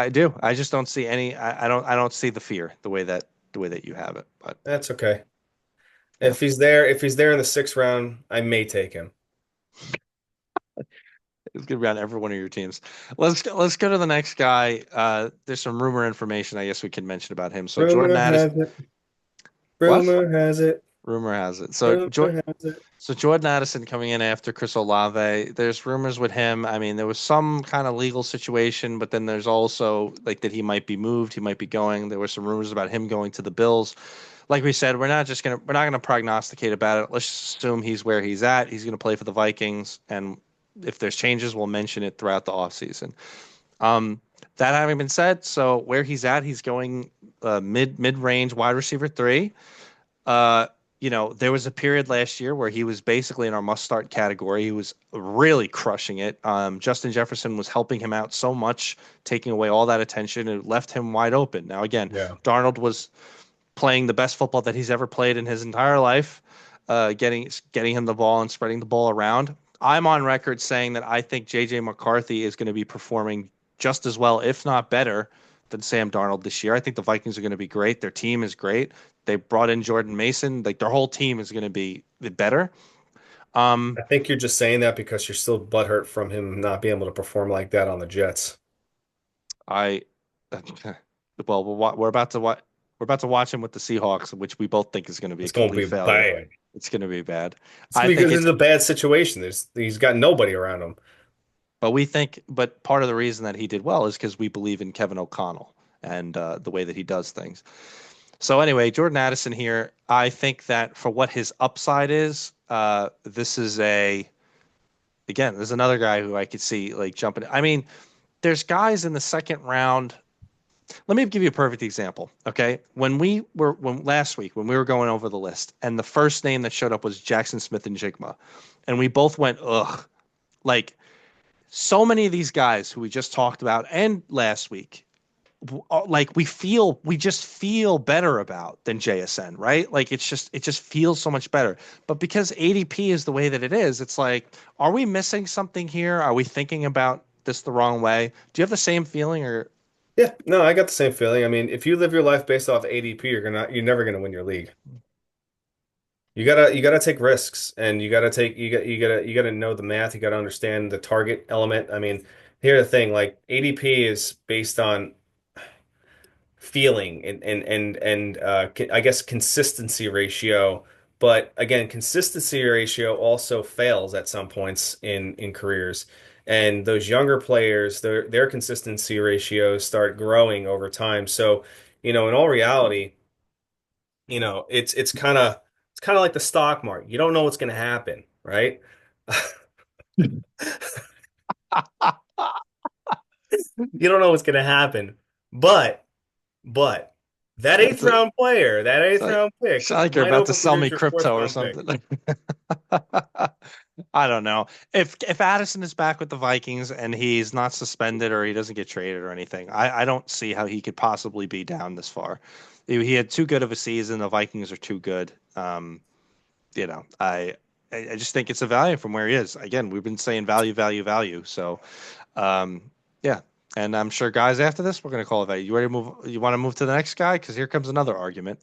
S1: do. I just don't see any. I don't see the fear the way that the way that you have it. But
S2: That's okay.
S1: yeah,
S2: If he's there in the sixth round, I may take him.
S1: it's gonna be on every one of your teams. Let's go to the next guy. There's some rumor information I guess we can mention about him. So Jordan
S2: Rumor
S1: Addison,
S2: has it.
S1: what?
S2: Rumor has it.
S1: Rumor has it.
S2: Rumor has it.
S1: So Jordan Addison coming in after Chris Olave. There's rumors with him. I mean, there was some kind of legal situation, but then there's also like that he might be moved, he might be going. There were some rumors about him going to the Bills. Like we said, we're not gonna prognosticate about it. Let's just assume he's where he's at. He's gonna play for the Vikings, and if there's changes, we'll mention it throughout the offseason. Um, that having been said, so where he's at, he's going mid range wide receiver three. Uh, there was a period last year where he was basically in our must start category. He was really crushing it. Justin Jefferson was helping him out so much, taking away all that attention and left him wide open. Now, again,
S2: Yeah.
S1: Darnold was playing the best football that he's ever played in his entire life, getting him the ball and spreading the ball around. I'm on record saying that I think JJ McCarthy is going to be performing just as well, if not better, than Sam Darnold this year. I think the Vikings are going to be great. Their team is great. They brought in Jordan Mason. Like their whole team is going to be better. Um,
S2: I think you're just saying that because you're still butthurt from him not being able to perform like that on the Jets.
S1: I well, we're about to watch him with the Seahawks, which we both think is going to be a
S2: It's going to
S1: complete
S2: be
S1: failure.
S2: bad.
S1: It's going to be bad.
S2: It's
S1: I
S2: because
S1: think
S2: this
S1: it's
S2: is a bad situation. He's got nobody around him.
S1: But part of the reason that he did well is because we believe in Kevin O'Connell and the way that he does things. So anyway, Jordan Addison here, I think that for what his upside is, this is there's another guy who I could see like jumping. I mean, there's guys in the second round. Let me give you a perfect example. Okay. When last week, when we were going over the list and the first name that showed up was Jackson Smith and Jigma, and we both went, ugh, like so many of these guys who we just talked about and last week, like we just feel better about than JSN, right? Like it just feels so much better. But because ADP is the way that it is, it's like, are we missing something here? Are we thinking about this the wrong way? Do you have the same feeling or
S2: Yeah, no, I got the same feeling. I mean, if you live your life based off ADP, you're never gonna win your league. You gotta take risks and you gotta know the math, you gotta understand the target element. I mean, here's the thing, like ADP is based on feeling and I guess consistency ratio. But again, consistency ratio also fails at some points in careers. And those younger players, their consistency ratios start growing over time. So, in all reality, it's kind of like the stock market. You don't know what's going to happen, right? You don't know what's going to happen. But But
S1: it's a,
S2: that
S1: it's
S2: eighth
S1: like
S2: round pick
S1: it's not like you're
S2: might
S1: about to sell
S2: overproduce
S1: me
S2: your fourth
S1: crypto or
S2: round pick.
S1: something. I don't know. If Addison is back with the Vikings and he's not suspended or he doesn't get traded or anything, I don't see how he could possibly be down this far. He had too good of a season. The Vikings are too good. You know, I just think it's a value from where he is. Again, we've been saying value, value, value. So, um, yeah. And I'm sure guys after this, we're going to call it value. You ready to move? You want to move to the next guy? Because here comes another argument.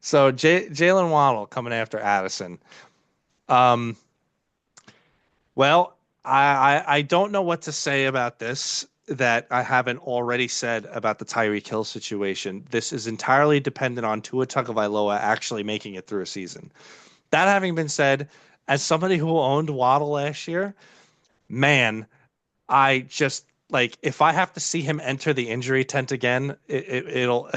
S1: So Jalen Waddle coming after Addison. Um, well, I don't know what to say about this that I haven't already said about the Tyreek Hill situation. This is entirely dependent on Tua Tagovailoa actually making it through a season. That having been said, as somebody who owned Waddle last year, man, I just like if I have to see him enter the injury tent again, it'll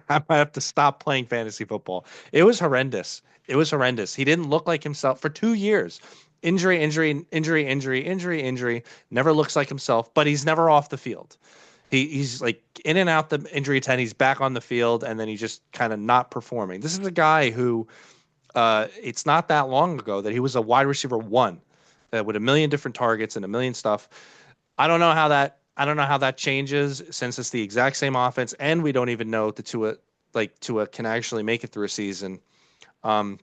S1: I might have to stop playing fantasy football. It was horrendous. It was horrendous. He didn't look like himself for 2 years. Injury, injury, injury, injury, injury, injury. Never looks like himself, but he's never off the field. He's like in and out the injury tent. He's back on the field, and then he's just kind of not performing. This is a guy who it's not that long ago that he was a wide receiver one with a million different targets and a million stuff. I don't know how that changes since it's the exact same offense, and we don't even know the Tua can actually make it through a season. Um,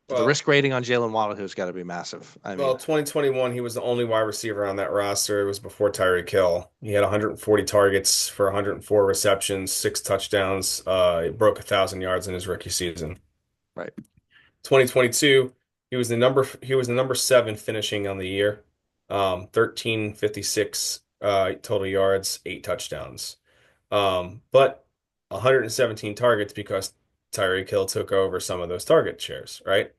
S1: The
S2: Well,
S1: risk rating on Jalen Waddle has got to be massive. I
S2: well,
S1: mean,
S2: 2021, he was the only wide receiver on that roster. It was before Tyreek Hill. He had 140 targets for 104 receptions, 6 touchdowns. He broke 1,000 yards in his rookie season.
S1: right.
S2: 2022, he was the number 7 finishing on the year. 1356 total yards, 8 touchdowns. But 117 targets because Tyreek Hill took over some of those target shares, right?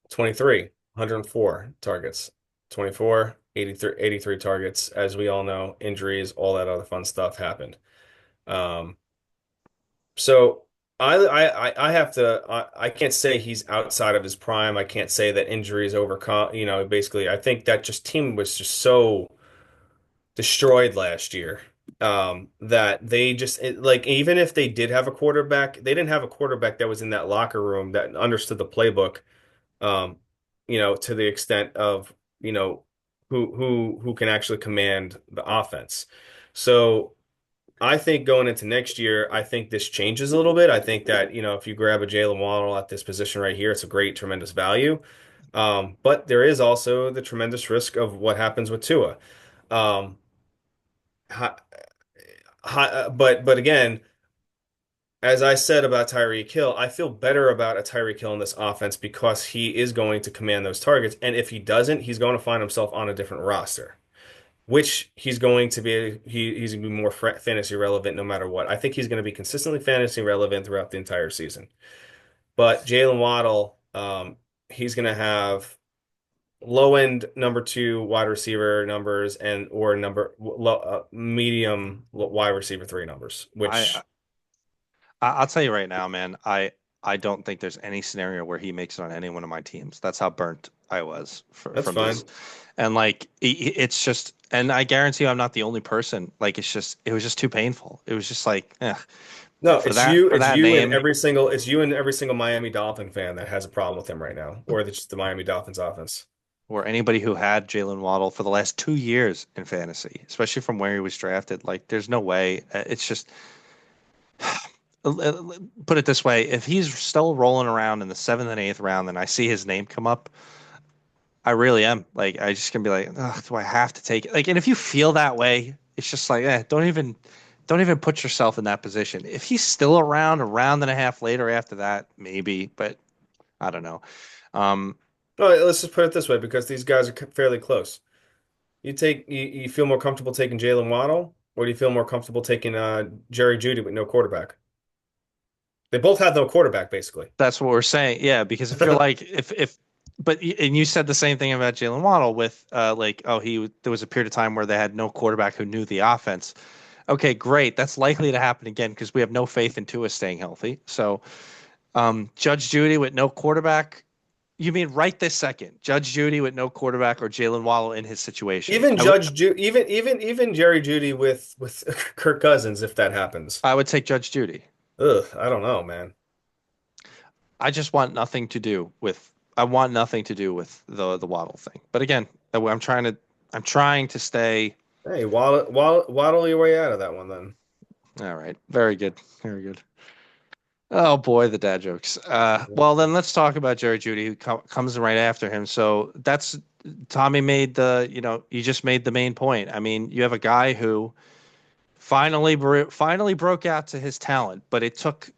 S2: 23, 104 targets. 24, 83 targets. As we all know, injuries, all that other fun stuff happened. Um, so I have to I can't say he's outside of his prime. I can't say that injuries overcome, basically I think that just team was just so destroyed last year. That they just like even if they did have a quarterback, they didn't have a quarterback that was in that locker room that understood the playbook, um, to the extent of, who can actually command the offense. So I think going into next year, I think this changes a little bit. I think that, if you grab a Jalen Waddle at this position right here, it's a great, tremendous value. But there is also the tremendous risk of what happens with Tua. Um, hi, but again, as I said about Tyreek Hill, I feel better about a Tyreek Hill in this offense because he is going to command those targets. And if he doesn't, he's going to find himself on a different roster, which he's going to be more fantasy relevant no matter what. I think he's going to be consistently fantasy relevant throughout the entire season. But Jalen Waddle, he's going to have low end number 2 wide receiver numbers and or medium wide receiver 3 numbers,
S1: I
S2: which
S1: I'll tell you right now, man. I don't think there's any scenario where he makes it on any one of my teams. That's how burnt I was
S2: that's
S1: from this,
S2: fine.
S1: and like it's just, and I guarantee you, I'm not the only person. Like it was just too painful. It was just like,
S2: No,
S1: for
S2: it's you.
S1: for
S2: It's
S1: that
S2: you and
S1: name,
S2: every single Miami Dolphin fan that has a problem with him right now, or just the Miami Dolphins offense.
S1: or anybody who had Jalen Waddle for the last 2 years in fantasy, especially from where he was drafted. Like, there's no way. It's just put it this way: if he's still rolling around in the seventh and eighth round, and I see his name come up, I really am like, I just gonna be like, ugh, do I have to take it? Like, and if you feel that way, it's just like, don't even put yourself in that position. If he's still around a round and a half later after that, maybe, but I don't know. Um,
S2: No, let's just put it this way, because these guys are fairly close. You feel more comfortable taking Jalen Waddle, or do you feel more comfortable taking Jerry Jeudy with no quarterback? They both have no quarterback, basically.
S1: that's what we're saying. Yeah, because if you're like, but and you said the same thing about Jalen Waddle with like, oh, there was a period of time where they had no quarterback who knew the offense. Okay, great. That's likely to happen again because we have no faith in Tua staying healthy. So, Judge Judy with no quarterback. You mean right this second, Judge Judy with no quarterback or Jalen Waddle in his situation?
S2: Even Jerry Jeudy with Kirk Cousins, if that happens.
S1: I would take Judge Judy.
S2: Ugh, I don't know, man.
S1: I just want nothing to do with. I want nothing to do with the Waddle thing. But again, I'm trying to stay.
S2: Hey, waddle your way out of that one then.
S1: All right, very good, very good. Oh boy, the dad jokes. Well, then let's talk about Jerry Judy, who comes right after him. So that's Tommy made the. You just made the main point. I mean, you have a guy who finally broke out to his talent, but it took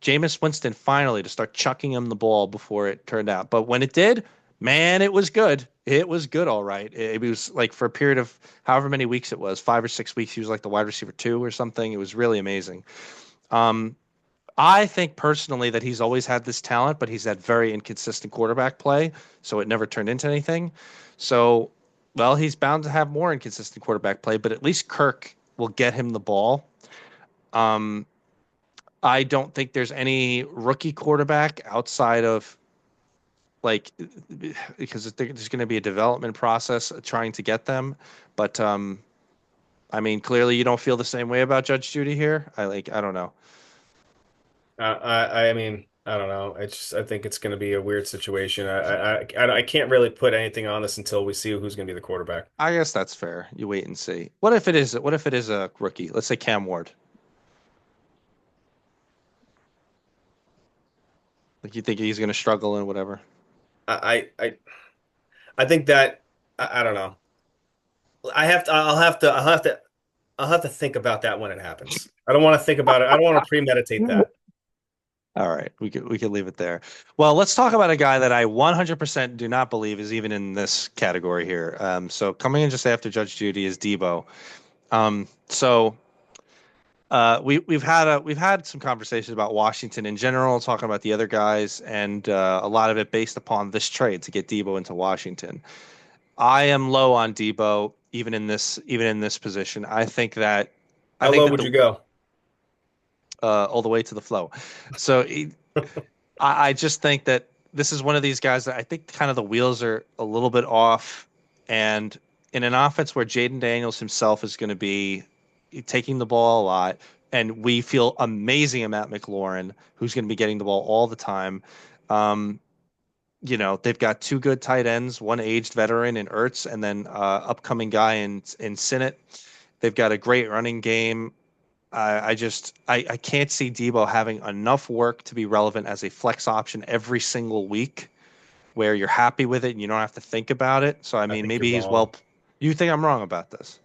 S1: Jameis Winston finally to start chucking him the ball before it turned out. But when it did, man, it was good. It was good, all right. It was like for a period of however many weeks it was, 5 or 6 weeks, he was like the wide receiver 2 or something. It was really amazing. Um, I think personally that he's always had this talent, but he's had very inconsistent quarterback play, so it never turned into anything. So, well, he's bound to have more inconsistent quarterback play, but at least Kirk will get him the ball. Um, I don't think there's any rookie quarterback outside of like because there's going to be a development process trying to get them. But I mean, clearly you don't feel the same way about Judge Judy here. I don't know.
S2: I mean, I don't know. I think it's going to be a weird situation. I can't really put anything on this until we see who's going to be the quarterback.
S1: I guess that's fair. You wait and see. What if it is a rookie? Let's say Cam Ward. Like you think he's going to struggle and whatever.
S2: I I I I think that I don't know. I'll have to think about that when it happens. I don't want to think about it. I don't want to premeditate that.
S1: All right, we could leave it there. Well, let's talk about a guy that I 100% do not believe is even in this category here. So coming in just after Judge Judy is Debo. We've had some conversations about Washington in general, talking about the other guys, and a lot of it based upon this trade to get Debo into Washington. I am low on Debo even in this position. I
S2: How
S1: think
S2: low
S1: that
S2: would
S1: the
S2: you go?
S1: all the way to the flow. So I just think that this is one of these guys that I think kind of the wheels are a little bit off. And in an offense where Jaden Daniels himself is going to be taking the ball a lot, and we feel amazing about McLaurin, who's going to be getting the ball all the time. Um, they've got two good tight ends, one aged veteran in Ertz, and then upcoming guy in Sinnott. They've got a great running game. I can't see Debo having enough work to be relevant as a flex option every single week where you're happy with it and you don't have to think about it. So I
S2: I
S1: mean,
S2: think you're
S1: maybe he's
S2: wrong.
S1: well. You think I'm wrong about this?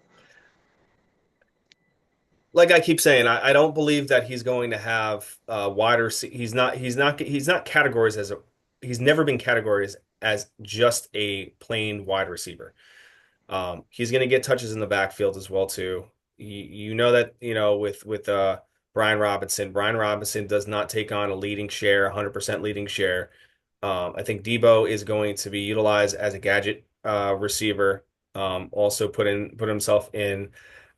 S2: Like I keep saying, I don't believe that he's going to have wider. He's not categorized as a. He's never been categorized as just a plain wide receiver. He's going to get touches in the backfield as well too. You know that with Brian Robinson. Brian Robinson does not take on a leading share, 100% leading share. I think Debo is going to be utilized as a gadget receiver. Also put himself in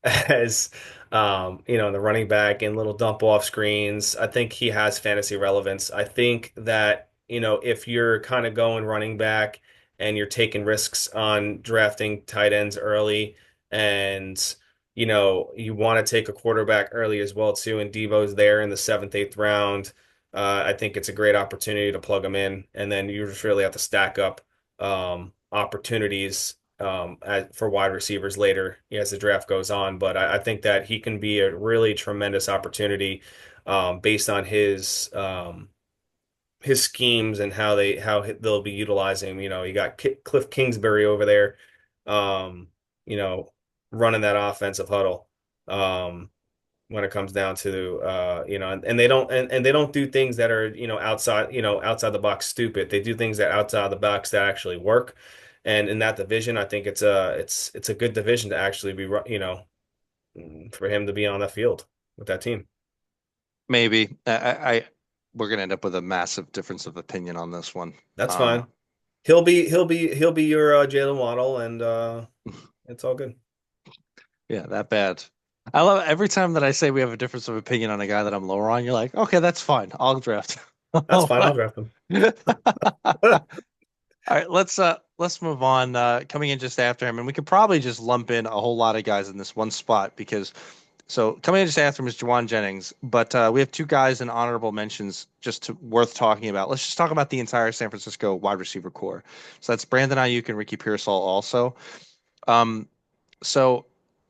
S2: as the running back and little dump off screens. I think he has fantasy relevance. I think that if you're kind of going running back and you're taking risks on drafting tight ends early and you want to take a quarterback early as well too, and Debo's there in the seventh, eighth round. I think it's a great opportunity to plug him in, and then you just really have to stack up opportunities for wide receivers later as the draft goes on. But I think that he can be a really tremendous opportunity based on his schemes and how they'll be utilizing him. You got Cliff Kingsbury over there, um, you know, running that offensive huddle. When it comes down to and they don't do things that are outside the box stupid. They do things that outside the box that actually work. And in that division, I think it's a good division to actually be for him to be on that field with that team.
S1: Maybe. We're gonna end up with a massive difference of opinion on this one.
S2: That's
S1: Uh,
S2: fine. He'll be your Jalen Waddle, and it's all good.
S1: yeah, that bad. I love every time that I say we have a difference of opinion on a guy that I'm lower on. You're like, okay, that's fine. I'll draft.
S2: That's fine. I'll draft him.
S1: All right, let's move on. Coming in just after him, and we could probably just lump in a whole lot of guys in this one spot because coming in just after him is Juwan Jennings, but we have two guys in honorable mentions worth talking about. Let's just talk about the entire San Francisco wide receiver core. So that's Brandon Ayuk and Ricky Pearsall also. Um, so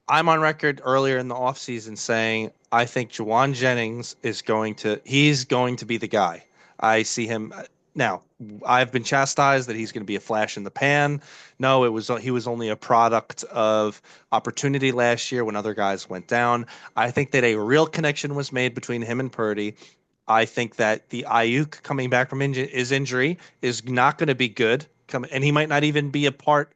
S1: I'm on record earlier in the offseason saying I think Juwan Jennings he's going to be the guy. I see him now. I've been chastised that he's going to be a flash in the pan. No, he was only a product of opportunity last year when other guys went down. I think that a real connection was made between him and Purdy. I think that the Ayuk coming back from his injury is not going to be good. And he might not even be a part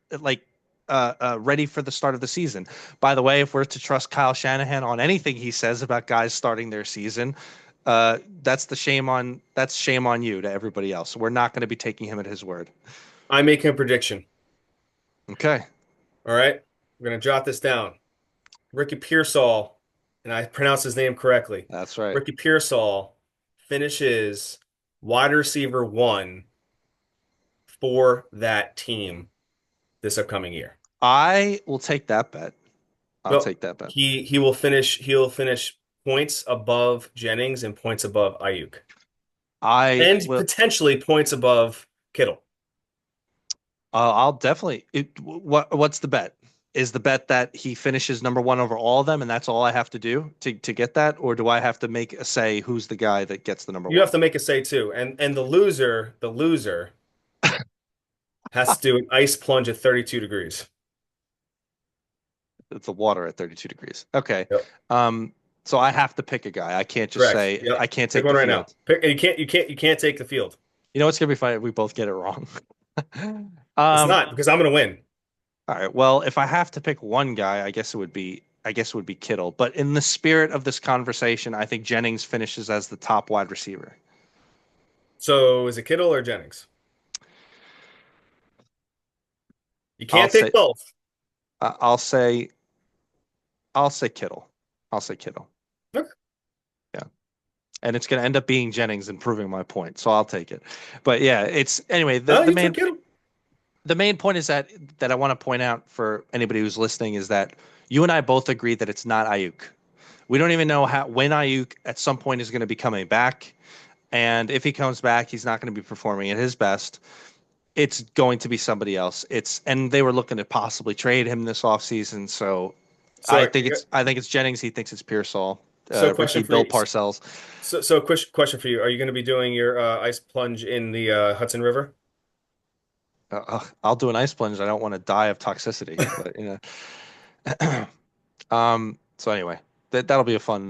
S1: ready for the start of the season. By the way, if we're to trust Kyle Shanahan on anything he says about guys starting their season, that's shame on you to everybody else. We're not going to be taking him at his word.
S2: I make a prediction.
S1: Okay,
S2: All right, we're gonna jot this down. Ricky Pearsall, and I pronounce his name correctly.
S1: that's right.
S2: Ricky Pearsall finishes wide receiver one for that team this upcoming year.
S1: I will take that bet. I'll
S2: Well,
S1: take that bet.
S2: he'll finish points above Jennings and points above Ayuk.
S1: I
S2: And
S1: will.
S2: potentially points above Kittle.
S1: I'll definitely. What's the bet? is the bet that he finishes number one over all of them, and that's all I have to do to get that, or do I have to make a say who's the guy that gets the number
S2: You have
S1: one?
S2: to make a say too. And the loser has to do an ice plunge at 32 degrees.
S1: It's the water at 32 degrees. Okay.
S2: Yep.
S1: Um, so I have to pick a guy. I can't just
S2: Correct.
S1: say
S2: Yep.
S1: I can't
S2: Pick
S1: take the
S2: one right now.
S1: field.
S2: Pick, and you can't take the field.
S1: You know what's gonna be funny if we both get it wrong.
S2: It's
S1: Um,
S2: not because I'm gonna win.
S1: all right. Well, if I have to pick one guy, I guess it would be Kittle. But in the spirit of this conversation, I think Jennings finishes as the top wide receiver.
S2: So is it Kittle or Jennings? You
S1: I'll
S2: can't
S1: say
S2: pick both.
S1: I'll say I'll say Kittle. I'll say Kittle.
S2: Okay.
S1: Yeah. And it's going to end up being Jennings and proving my point. So I'll take it. But yeah, it's anyway, the
S2: No,
S1: the
S2: you took
S1: main
S2: Kittle.
S1: the main point is that I want to point out for anybody who's listening is that you and I both agree that it's not Ayuk. We don't even know how when Ayuk at some point is going to be coming back. And if he comes back, he's not going to be performing at his best. It's going to be somebody else. And they were looking to possibly trade him this offseason. So I
S2: So,
S1: think it's Jennings. He thinks it's Pearsall.
S2: question
S1: Rookie
S2: for
S1: Bill
S2: you.
S1: Parcells.
S2: So, question for you. Are you going to be doing your ice plunge in the Hudson
S1: I'll do an ice plunge. I don't want to die of toxicity, but So anyway, that'll be a fun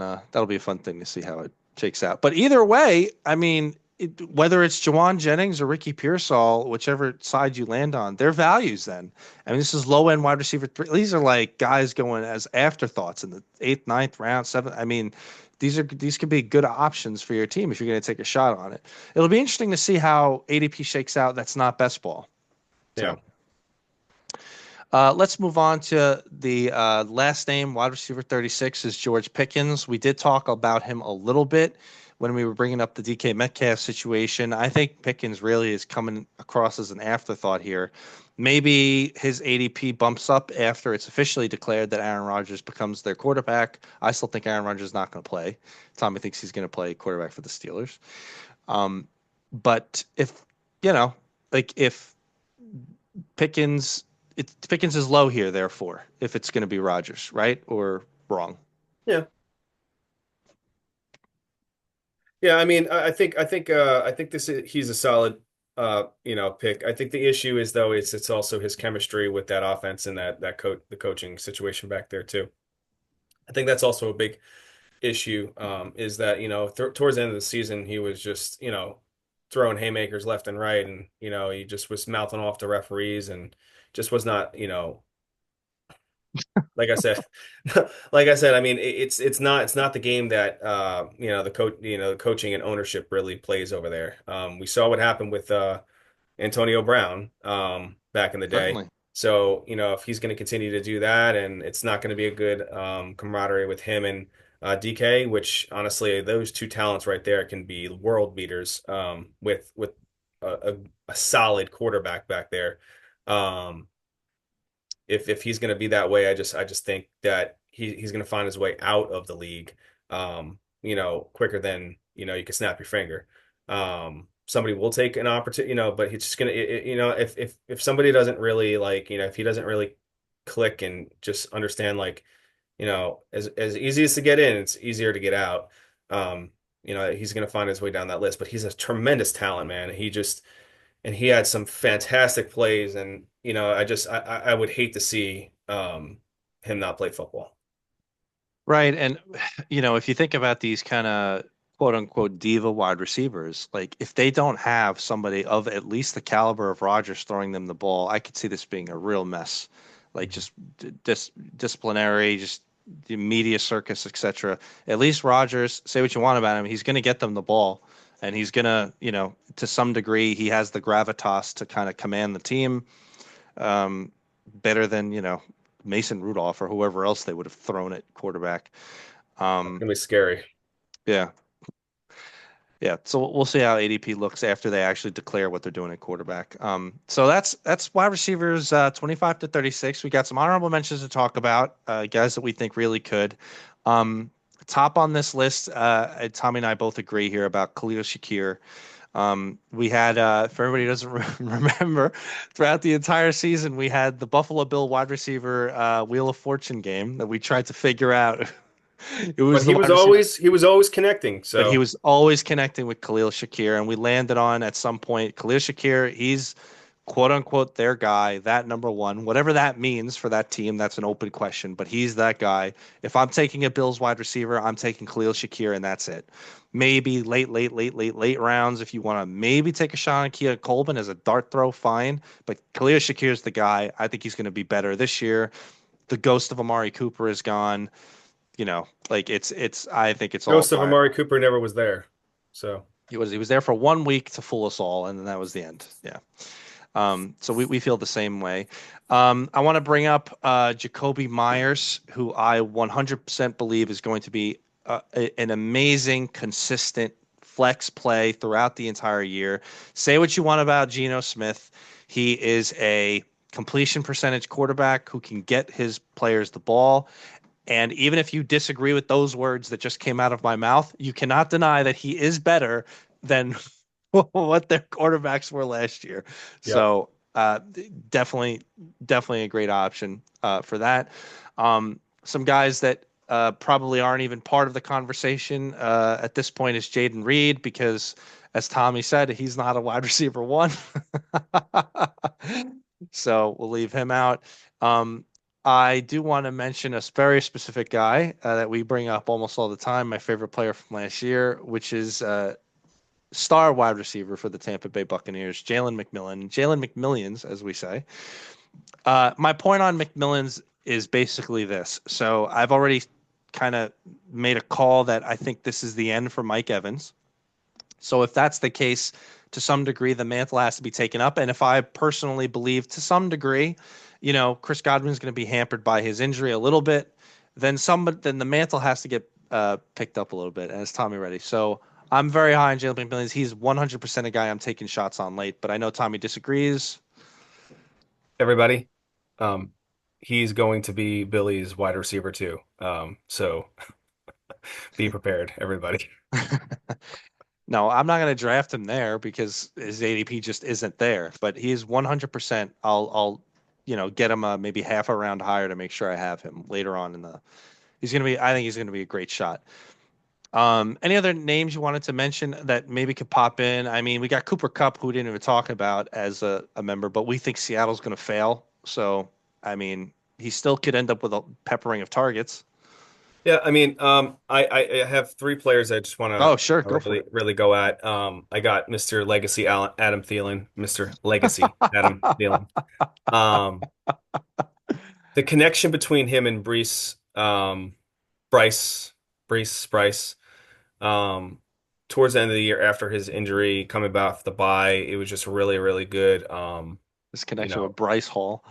S1: thing to see how it shakes out. But either way, I mean, whether it's Jawan Jennings or Ricky Pearsall, whichever side you land on, they're values. Then I mean, this is low end wide receiver three. These are like guys going as afterthoughts in the eighth, ninth round, seventh. I mean, these could be good options for your team if you're going to take a shot on it. It'll be interesting to see how ADP shakes out. That's not best ball.
S2: Yeah.
S1: So. Let's move on to the last name, wide receiver 36 is George Pickens. We did talk about him a little bit when we were bringing up the DK Metcalf situation. I think Pickens really is coming across as an afterthought here. Maybe his ADP bumps up after it's officially declared that Aaron Rodgers becomes their quarterback. I still think Aaron Rodgers is not going to play. Tommy thinks he's going to play quarterback for the Steelers. Um, but if, you know, like if Pickens Pickens is low here, therefore, if it's going to be Rodgers, right or wrong?
S2: Yeah. Yeah, I mean, I think he's a solid pick. I think the issue is though it's also his chemistry with that offense and the coaching situation back there too. I think that's also a big issue is that towards the end of the season he was just throwing haymakers left and right, and he just was mouthing off the referees and just was not like I said, like I said, I mean, it's not the game that the coaching and ownership really plays over there. We saw what happened with Antonio Brown back in the day.
S1: Certainly.
S2: So if he's going to continue to do that, and it's not going to be a good camaraderie with him and DK, which honestly, those two talents right there can be world beaters with a solid quarterback back there. Um, if he's going to be that way, I just think that he's going to find his way out of the league, quicker than you can snap your finger. Somebody will take an opportunity, but he's just gonna, if somebody doesn't really like, if he doesn't really click and just understand, like, as easy as to get in, it's easier to get out. He's gonna find his way down that list. But he's a tremendous talent, man. He had some fantastic plays, and I would hate to see him not play football.
S1: Right. And, if you think about these kind of quote unquote diva wide receivers, like if they don't have somebody of at least the caliber of Rodgers throwing them the ball, I could see this being a real mess. Like just disciplinary, just the media circus, etc. At least Rodgers, say what you want about him, he's going to get them the ball. And he's going to, to some degree, he has the gravitas to kind of command the team better than, Mason Rudolph or whoever else they would have thrown at quarterback.
S2: It's
S1: Um,
S2: gonna be scary.
S1: yeah, yeah. So we'll see how ADP looks after they actually declare what they're doing at quarterback. So that's wide receivers 25 to 36. We got some honorable mentions to talk about, guys that we think really could. Um, Top on this list, Tommy and I both agree here about Khalil Shakir. We had, for everybody who doesn't remember, throughout the entire season, we had the Buffalo Bill wide receiver Wheel of Fortune game that we tried to figure out. It
S2: But
S1: was the wide receiver,
S2: he was always connecting.
S1: but he
S2: So
S1: was always connecting with Khalil Shakir, and we landed on at some point Khalil Shakir. He's quote unquote their guy, that number one, whatever that means for that team. That's an open question, but he's that guy. If I'm taking a Bills wide receiver, I'm taking Khalil Shakir, and that's it. Maybe late rounds if you want to maybe take a shot on Kia Colvin as a dart throw, fine. But Khalil Shakir's the guy. I think he's going to be better this year. The ghost of Amari Cooper is gone. Like it's. I think it's all
S2: Ghost of
S1: time.
S2: Amari Cooper never was there. So
S1: He was there for 1 week to fool us all, and then that was the end. Yeah. So we feel the same way. I want to bring up Jacoby Myers, who I 100% believe is going to be an amazing, consistent flex play throughout the entire year. Say what you want about Geno Smith. He is a completion percentage quarterback who can get his players the ball. And even if you disagree with those words that just came out of my mouth, you cannot deny that he is better than what their quarterbacks were last year.
S2: yep.
S1: So definitely, definitely a great option for that. Some guys that probably aren't even part of the conversation at this point is Jaden Reed because, as Tommy said, he's not a wide receiver one. So we'll leave him out. Um, I do want to mention a very specific guy that we bring up almost all the time, my favorite player from last year, which is star wide receiver for the Tampa Bay Buccaneers, Jalen McMillions, as we say. My point on McMillions is basically this. So I've already kind of made a call that I think this is the end for Mike Evans. So if that's the case, to some degree, the mantle has to be taken up. And if I personally believe to some degree, Chris Godwin's going to be hampered by his injury a little bit, then the mantle has to get picked up a little bit, as Tommy ready. So I'm very high on Jalen McMillians. He's 100% a guy I'm taking shots on late, but I know Tommy disagrees.
S2: Everybody, um, he's going to be Billy's wide receiver too. So be prepared, everybody.
S1: No, I'm not going to draft him there because his ADP just isn't there. But he is 100%. I'll get him maybe half a round higher to make sure I have him later on in the. He's going to be. I think he's going to be a great shot. Any other names you wanted to mention that maybe could pop in? I mean, we got Cooper Cup, who we didn't even talk about as a member, but we think Seattle's going to fail. So, I mean, he still could end up with a peppering of targets.
S2: Yeah, I mean, I have three players I just want
S1: Oh, sure,
S2: to
S1: go for
S2: really
S1: it.
S2: really go at. I got Mr. Legacy Adam Thielen, Mr. Legacy Adam Thielen. Um, the connection between him and Bryce, Bryce, um, towards the end of the year after his injury, coming back off the bye, it was just really, really good.
S1: This
S2: You
S1: connection
S2: know,
S1: with Bryce Hall.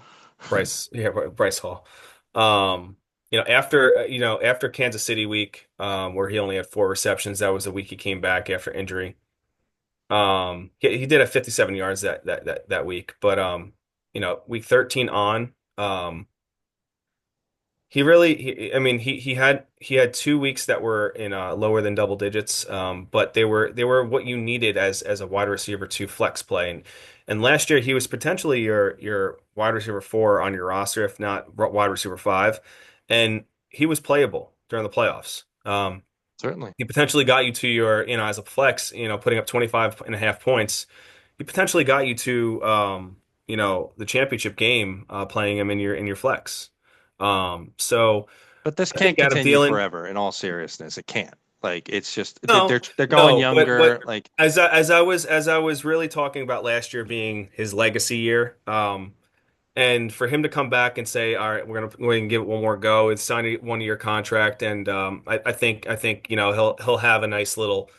S2: Bryce Hall. After Kansas City week, where he only had four receptions, that was the week he came back after injury. He did have 57 yards that week, but week 13 on, I mean, he had 2 weeks that were in lower than double digits, but they were what you needed as a wide receiver to flex play. And last year he was potentially your wide receiver four on your roster, if not wide receiver five, and he was playable during the playoffs.
S1: Certainly.
S2: He potentially got you to as a flex, putting up 25 and a half points. He potentially got you to the championship game, playing him in your flex. So
S1: But this
S2: I
S1: can't
S2: think Adam
S1: continue
S2: Thielen.
S1: forever, in all seriousness. It can't. Like, it's just
S2: No,
S1: they're going
S2: no, but
S1: younger. Like,
S2: as I was really talking about last year being his legacy year, and for him to come back and say, "All right, we're gonna give it one more go," and sign a 1 year contract, and I think he'll have a nice little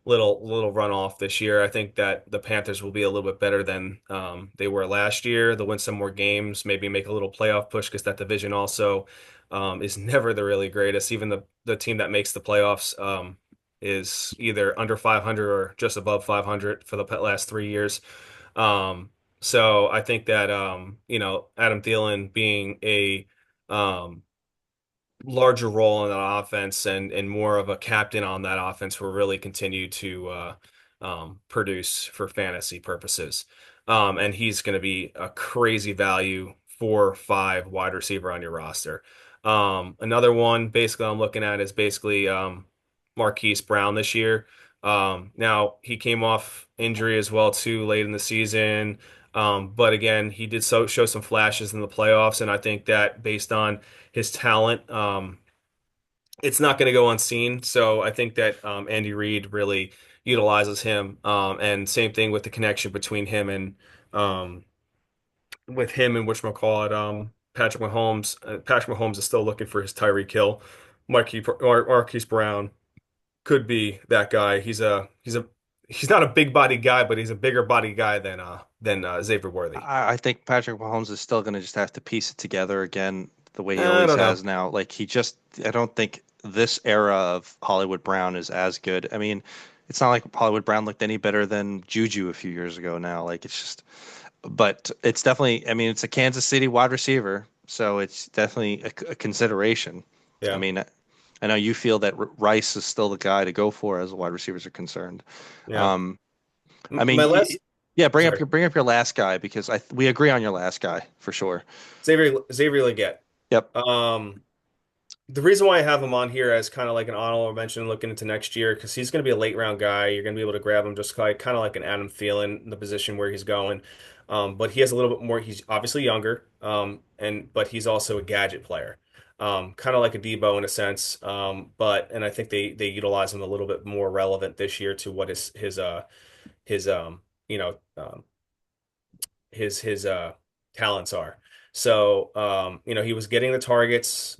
S2: runoff this year. I think that the Panthers will be a little bit better than they were last year. They'll win some more games, maybe make a little playoff push because that division also is never the really greatest. Even the team that makes the playoffs is either under 500 or just above 500 for the last 3 years. So I think that Adam Thielen being a um, larger role in that offense and more of a captain on that offense will really continue to produce for fantasy purposes. And he's going to be a crazy value 4 or 5 wide receiver on your roster. Another one basically I'm looking at is basically Marquise Brown this year. Now he came off injury as well too late in the season. But again, he did show some flashes in the playoffs, and I think that based on his talent, it's not going to go unseen. So I think that Andy Reid really utilizes him, and same thing with the connection between him and um, whatchamacallit, Patrick Mahomes. Patrick Mahomes is still looking for his Tyreek Hill. Marquise Brown could be that guy. He's not a big body guy, but he's a bigger body guy than Xavier Worthy.
S1: I think Patrick Mahomes is still going to just have to piece it together again the way he
S2: I
S1: always
S2: don't know.
S1: has now. Like I don't think this era of Hollywood Brown is as good. I mean, it's not like Hollywood Brown looked any better than Juju a few years ago now. Like it's just, but it's definitely, I mean, it's a Kansas City wide receiver, so it's definitely a consideration. I
S2: Yeah,
S1: mean, I know you feel that Rice is still the guy to go for as wide receivers are concerned.
S2: yeah.
S1: Um, I mean,
S2: My last,
S1: yeah,
S2: sorry,
S1: bring up your last guy because we agree on your last guy for sure.
S2: Xavier Legette.
S1: Yep.
S2: Um, The reason why I have him on here as kind of like an honorable mention looking into next year, because he's going to be a late round guy. You're going to be able to grab him just like kind of like an Adam Thielen in the position where he's going. But he has a little bit more. He's obviously younger, but he's also a gadget player, kind of like a Debo in a sense. And I think they utilize him a little bit more relevant this year to what his you know his talents are. So he was getting the targets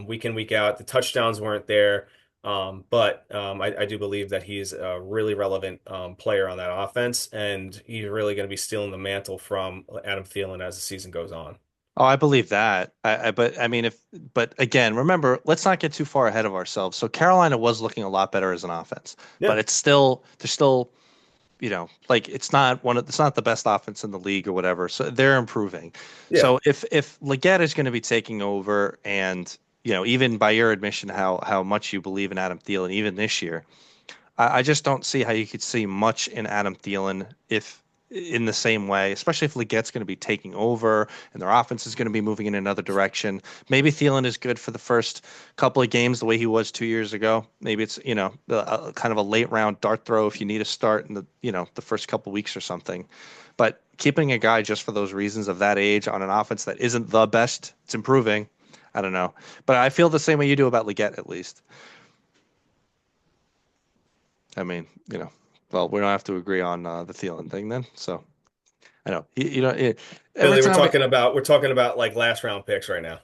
S2: week in, week out. The touchdowns weren't there. But I do believe that he's a really relevant player on that offense, and he's really going to be stealing the mantle from Adam Thielen as the season goes on.
S1: Oh, I believe that. But I mean, but again, remember, let's not get too far ahead of ourselves. So Carolina was looking a lot better as an offense,
S2: Yeah,
S1: but they're still, like it's not the best offense in the league or whatever. So they're improving.
S2: yeah.
S1: So if Leggett is going to be taking over, and even by your admission, how much you believe in Adam Thielen, even this year, I just don't see how you could see much in Adam Thielen if in the same way, especially if Legette's going to be taking over and their offense is going to be moving in another direction. Maybe Thielen is good for the first couple of games the way he was 2 years ago. Maybe it's, kind of a late round dart throw if you need a start in the first couple of weeks or something. But keeping a guy just for those reasons of that age on an offense that isn't the best, it's improving. I don't know. But I feel the same way you do about Legette, at least. I mean, well, we don't have to agree on the Thielen thing then. So I know, every
S2: Billy,
S1: time
S2: we're talking about like last round picks right now.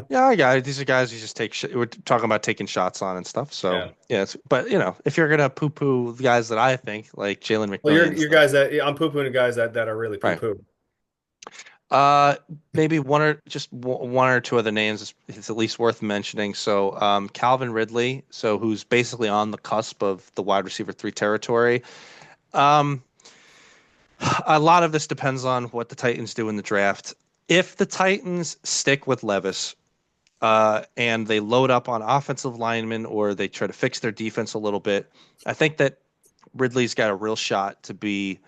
S1: yeah, I got it. These are guys you just we're talking about taking shots on and stuff. So
S2: Yeah.
S1: yeah, but if you're gonna poo-poo the guys that I think like Jalen
S2: Well,
S1: McMillian
S2: you're
S1: stuff,
S2: guys that I'm poo-pooing the guys that are really
S1: right?
S2: poo-poo.
S1: Uh, Maybe one or two other names is at least worth mentioning. So Calvin Ridley, so who's basically on the cusp of the wide receiver three territory. Um, A lot of this depends on what the Titans do in the draft. If the Titans stick with Levis, and they load up on offensive linemen or they try to fix their defense a little bit, I think that Ridley's got a real shot to be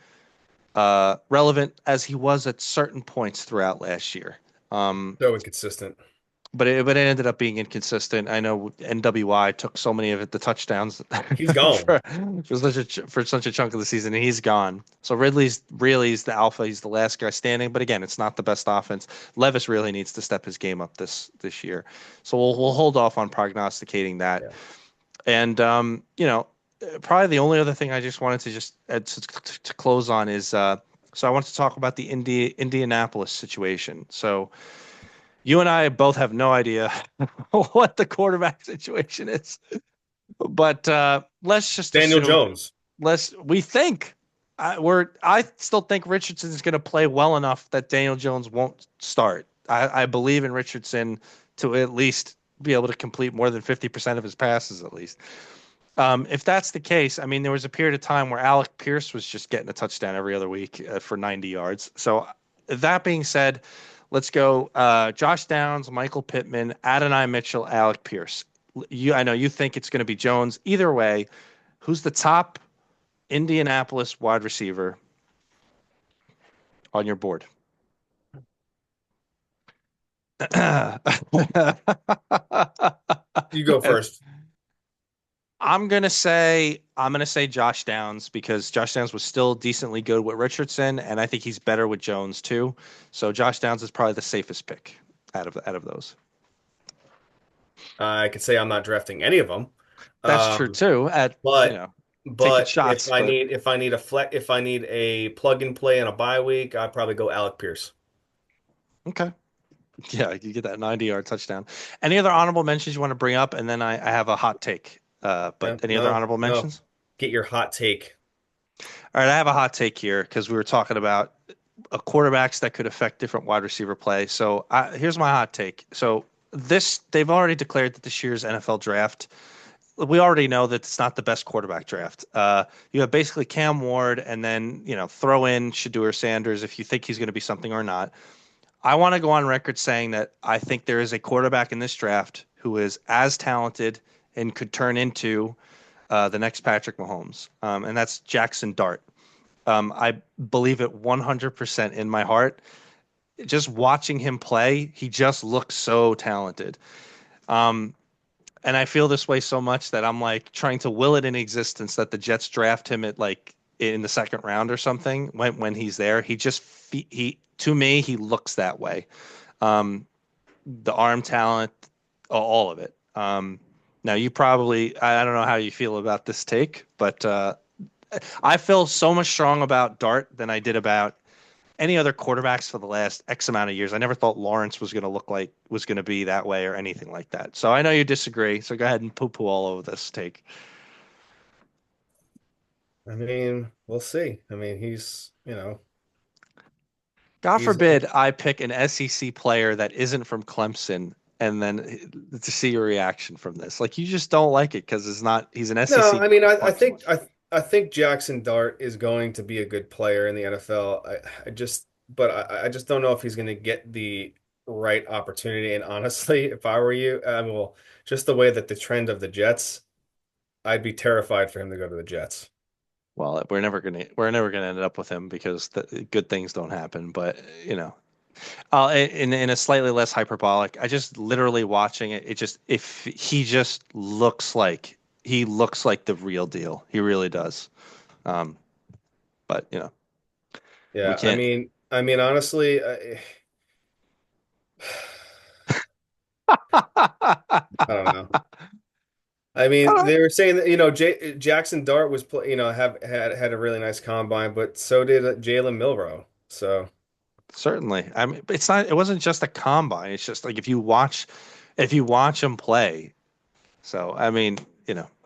S1: relevant as he was at certain points throughout last year. Um,
S2: So inconsistent.
S1: but it ended up being inconsistent. I know NWI took so many of the touchdowns
S2: He's gone.
S1: for such a chunk of the season, and he's gone. So Ridley's really is the alpha. He's the last guy standing. But again, it's not the best offense. Levis really needs to step his game up this year. So we'll hold off on prognosticating that.
S2: Yeah.
S1: And probably the only other thing I just wanted to just add to close on is so I want to talk about the Indianapolis situation. So you and I both have no idea what the quarterback situation is, but let's just
S2: Daniel
S1: assume
S2: Jones.
S1: we think I still think Richardson is going to play well enough that Daniel Jones won't start. I believe in Richardson to at least be able to complete more than 50% of his passes at least. If that's the case, I mean, there was a period of time where Alec Pierce was just getting a touchdown every other week for 90 yards. So that being said, let's go Josh Downs, Michael Pittman, Adonai Mitchell, Alec Pierce. I know you think it's going to be Jones. Either way, who's the top? Indianapolis wide receiver on your board.
S2: You go first.
S1: I'm gonna say Josh Downs because Josh Downs was still decently good with Richardson, and I think he's better with Jones too. So Josh Downs is probably the safest pick out of those.
S2: I could say I'm not drafting any of them.
S1: That's true
S2: Um,
S1: too. At
S2: but
S1: taking
S2: but
S1: shots, but
S2: if I need a flex if I need a plug and play in a bye week, I'd probably go Alec Pierce.
S1: okay. Yeah, you get that 90-yard touchdown. Any other honorable mentions you want to bring up? And then I have a hot take. But
S2: Yeah,
S1: any other honorable
S2: no.
S1: mentions?
S2: Get your hot take.
S1: All right, I have a hot take here because we were talking about quarterbacks that could affect different wide receiver play. So here's my hot take. So they've already declared that this year's NFL draft, we already know that it's not the best quarterback draft. You have basically Cam Ward, and then throw in Shadeur Sanders if you think he's going to be something or not. I want to go on record saying that I think there is a quarterback in this draft who is as talented and could turn into the next Patrick Mahomes, and that's Jackson Dart. I believe it 100% in my heart. Just watching him play, he just looks so talented. Um, and I feel this way so much that I'm like trying to will it in existence that the Jets draft him at like in the second round or something when he's there. He to me he looks that way. The arm talent, all of it. Now you probably I don't know how you feel about this take, but I feel so much strong about Dart than I did about any other quarterbacks for the last X amount of years. I never thought Lawrence was going to be that way or anything like that. So I know you disagree. So go ahead and poo poo all over this take.
S2: I mean, we'll see. I mean,
S1: God
S2: he's
S1: forbid I pick an SEC player that isn't from Clemson and then to see your reaction from this. Like you just don't like it because he's an
S2: no,
S1: SEC
S2: I mean,
S1: Clemson.
S2: I think Jackson Dart is going to be a good player in the NFL. I just don't know if he's going to get the right opportunity. And honestly, if I were you, well, just the way that the trend of the Jets, I'd be terrified for him to go to the Jets.
S1: Well, we're never gonna end up with him because good things don't happen. But in a slightly less hyperbolic, I just literally watching it. It just if he just looks like the real deal. He really does. Um, but we
S2: Yeah,
S1: can't.
S2: honestly,
S1: I
S2: I don't know. I mean,
S1: don't
S2: they were saying that Jackson Dart was have had a really nice combine, but so did Jalen Milrow. So
S1: certainly. I mean, it's not. It wasn't just a combine. It's just like if you watch him play. So I mean,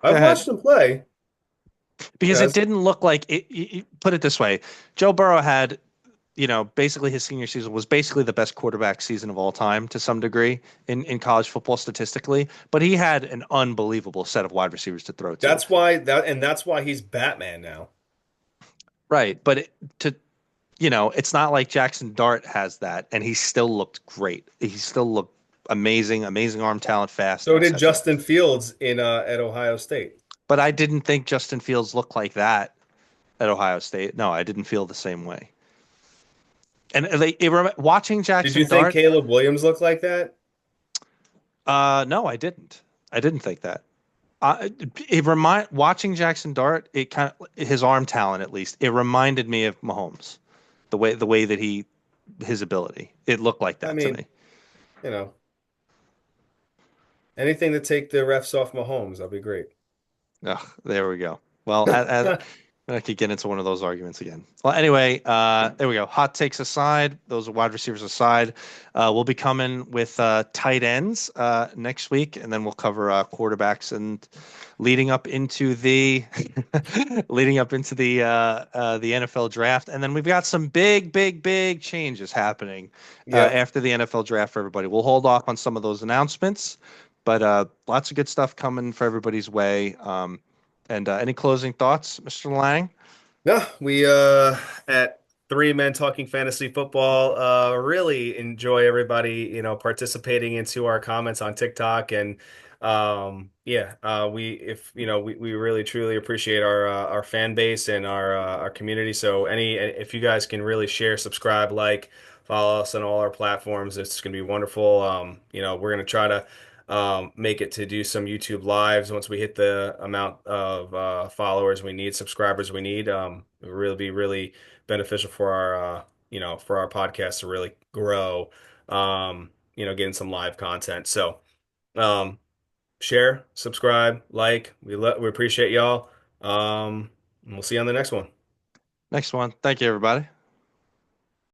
S1: go
S2: I've
S1: ahead.
S2: watched him play.
S1: Because it
S2: Yes,
S1: didn't look like put it this way, Joe Burrow had, basically his senior season was basically the best quarterback season of all time to some degree in college football statistically, but he had an unbelievable set of wide receivers to throw to.
S2: that's why he's Batman now.
S1: Right, but it's not like Jackson Dart has that and he still looked great. He still looked amazing, amazing arm talent, fast,
S2: So did
S1: etc.
S2: Justin Fields in at Ohio State.
S1: But I didn't think Justin Fields looked like that at Ohio State. No, I didn't feel the same way. And watching
S2: Did you
S1: Jackson
S2: think
S1: Dart,
S2: Caleb Williams looked like that?
S1: no, I didn't. I didn't think that. Watching Jackson Dart, it kind of his arm talent at least. It reminded me of Mahomes, the way that his ability. It looked like
S2: I
S1: that to
S2: mean,
S1: me.
S2: you know, anything to take the refs off Mahomes, that'll be great.
S1: Oh, there we go. Well, I could get into one of those arguments again. Well, anyway, there we go. Hot takes aside, those wide receivers aside, we'll be coming with tight ends next week, and then we'll cover quarterbacks and leading up into the the NFL draft, and then we've got some big, big, big changes happening
S2: Yep.
S1: after the NFL draft for everybody. We'll hold off on some of those announcements, but lots of good stuff coming for everybody's way. And any closing thoughts, Mr. Lang?
S2: No, we at Three Men Talking Fantasy Football really enjoy everybody, participating into our comments on TikTok and Yeah, we if you know we really truly appreciate our fan base and our community. So if you guys can really share, subscribe, like, follow us on all our platforms, it's gonna be wonderful. We're gonna try to make it to do some YouTube lives once we hit the amount of followers we need, subscribers we need. It will really be really beneficial for our for our podcast to really grow. Getting some live content. So. Um, Share, subscribe, like. We appreciate y'all. And we'll see you on the next one.
S1: Next one. Thank you, everybody.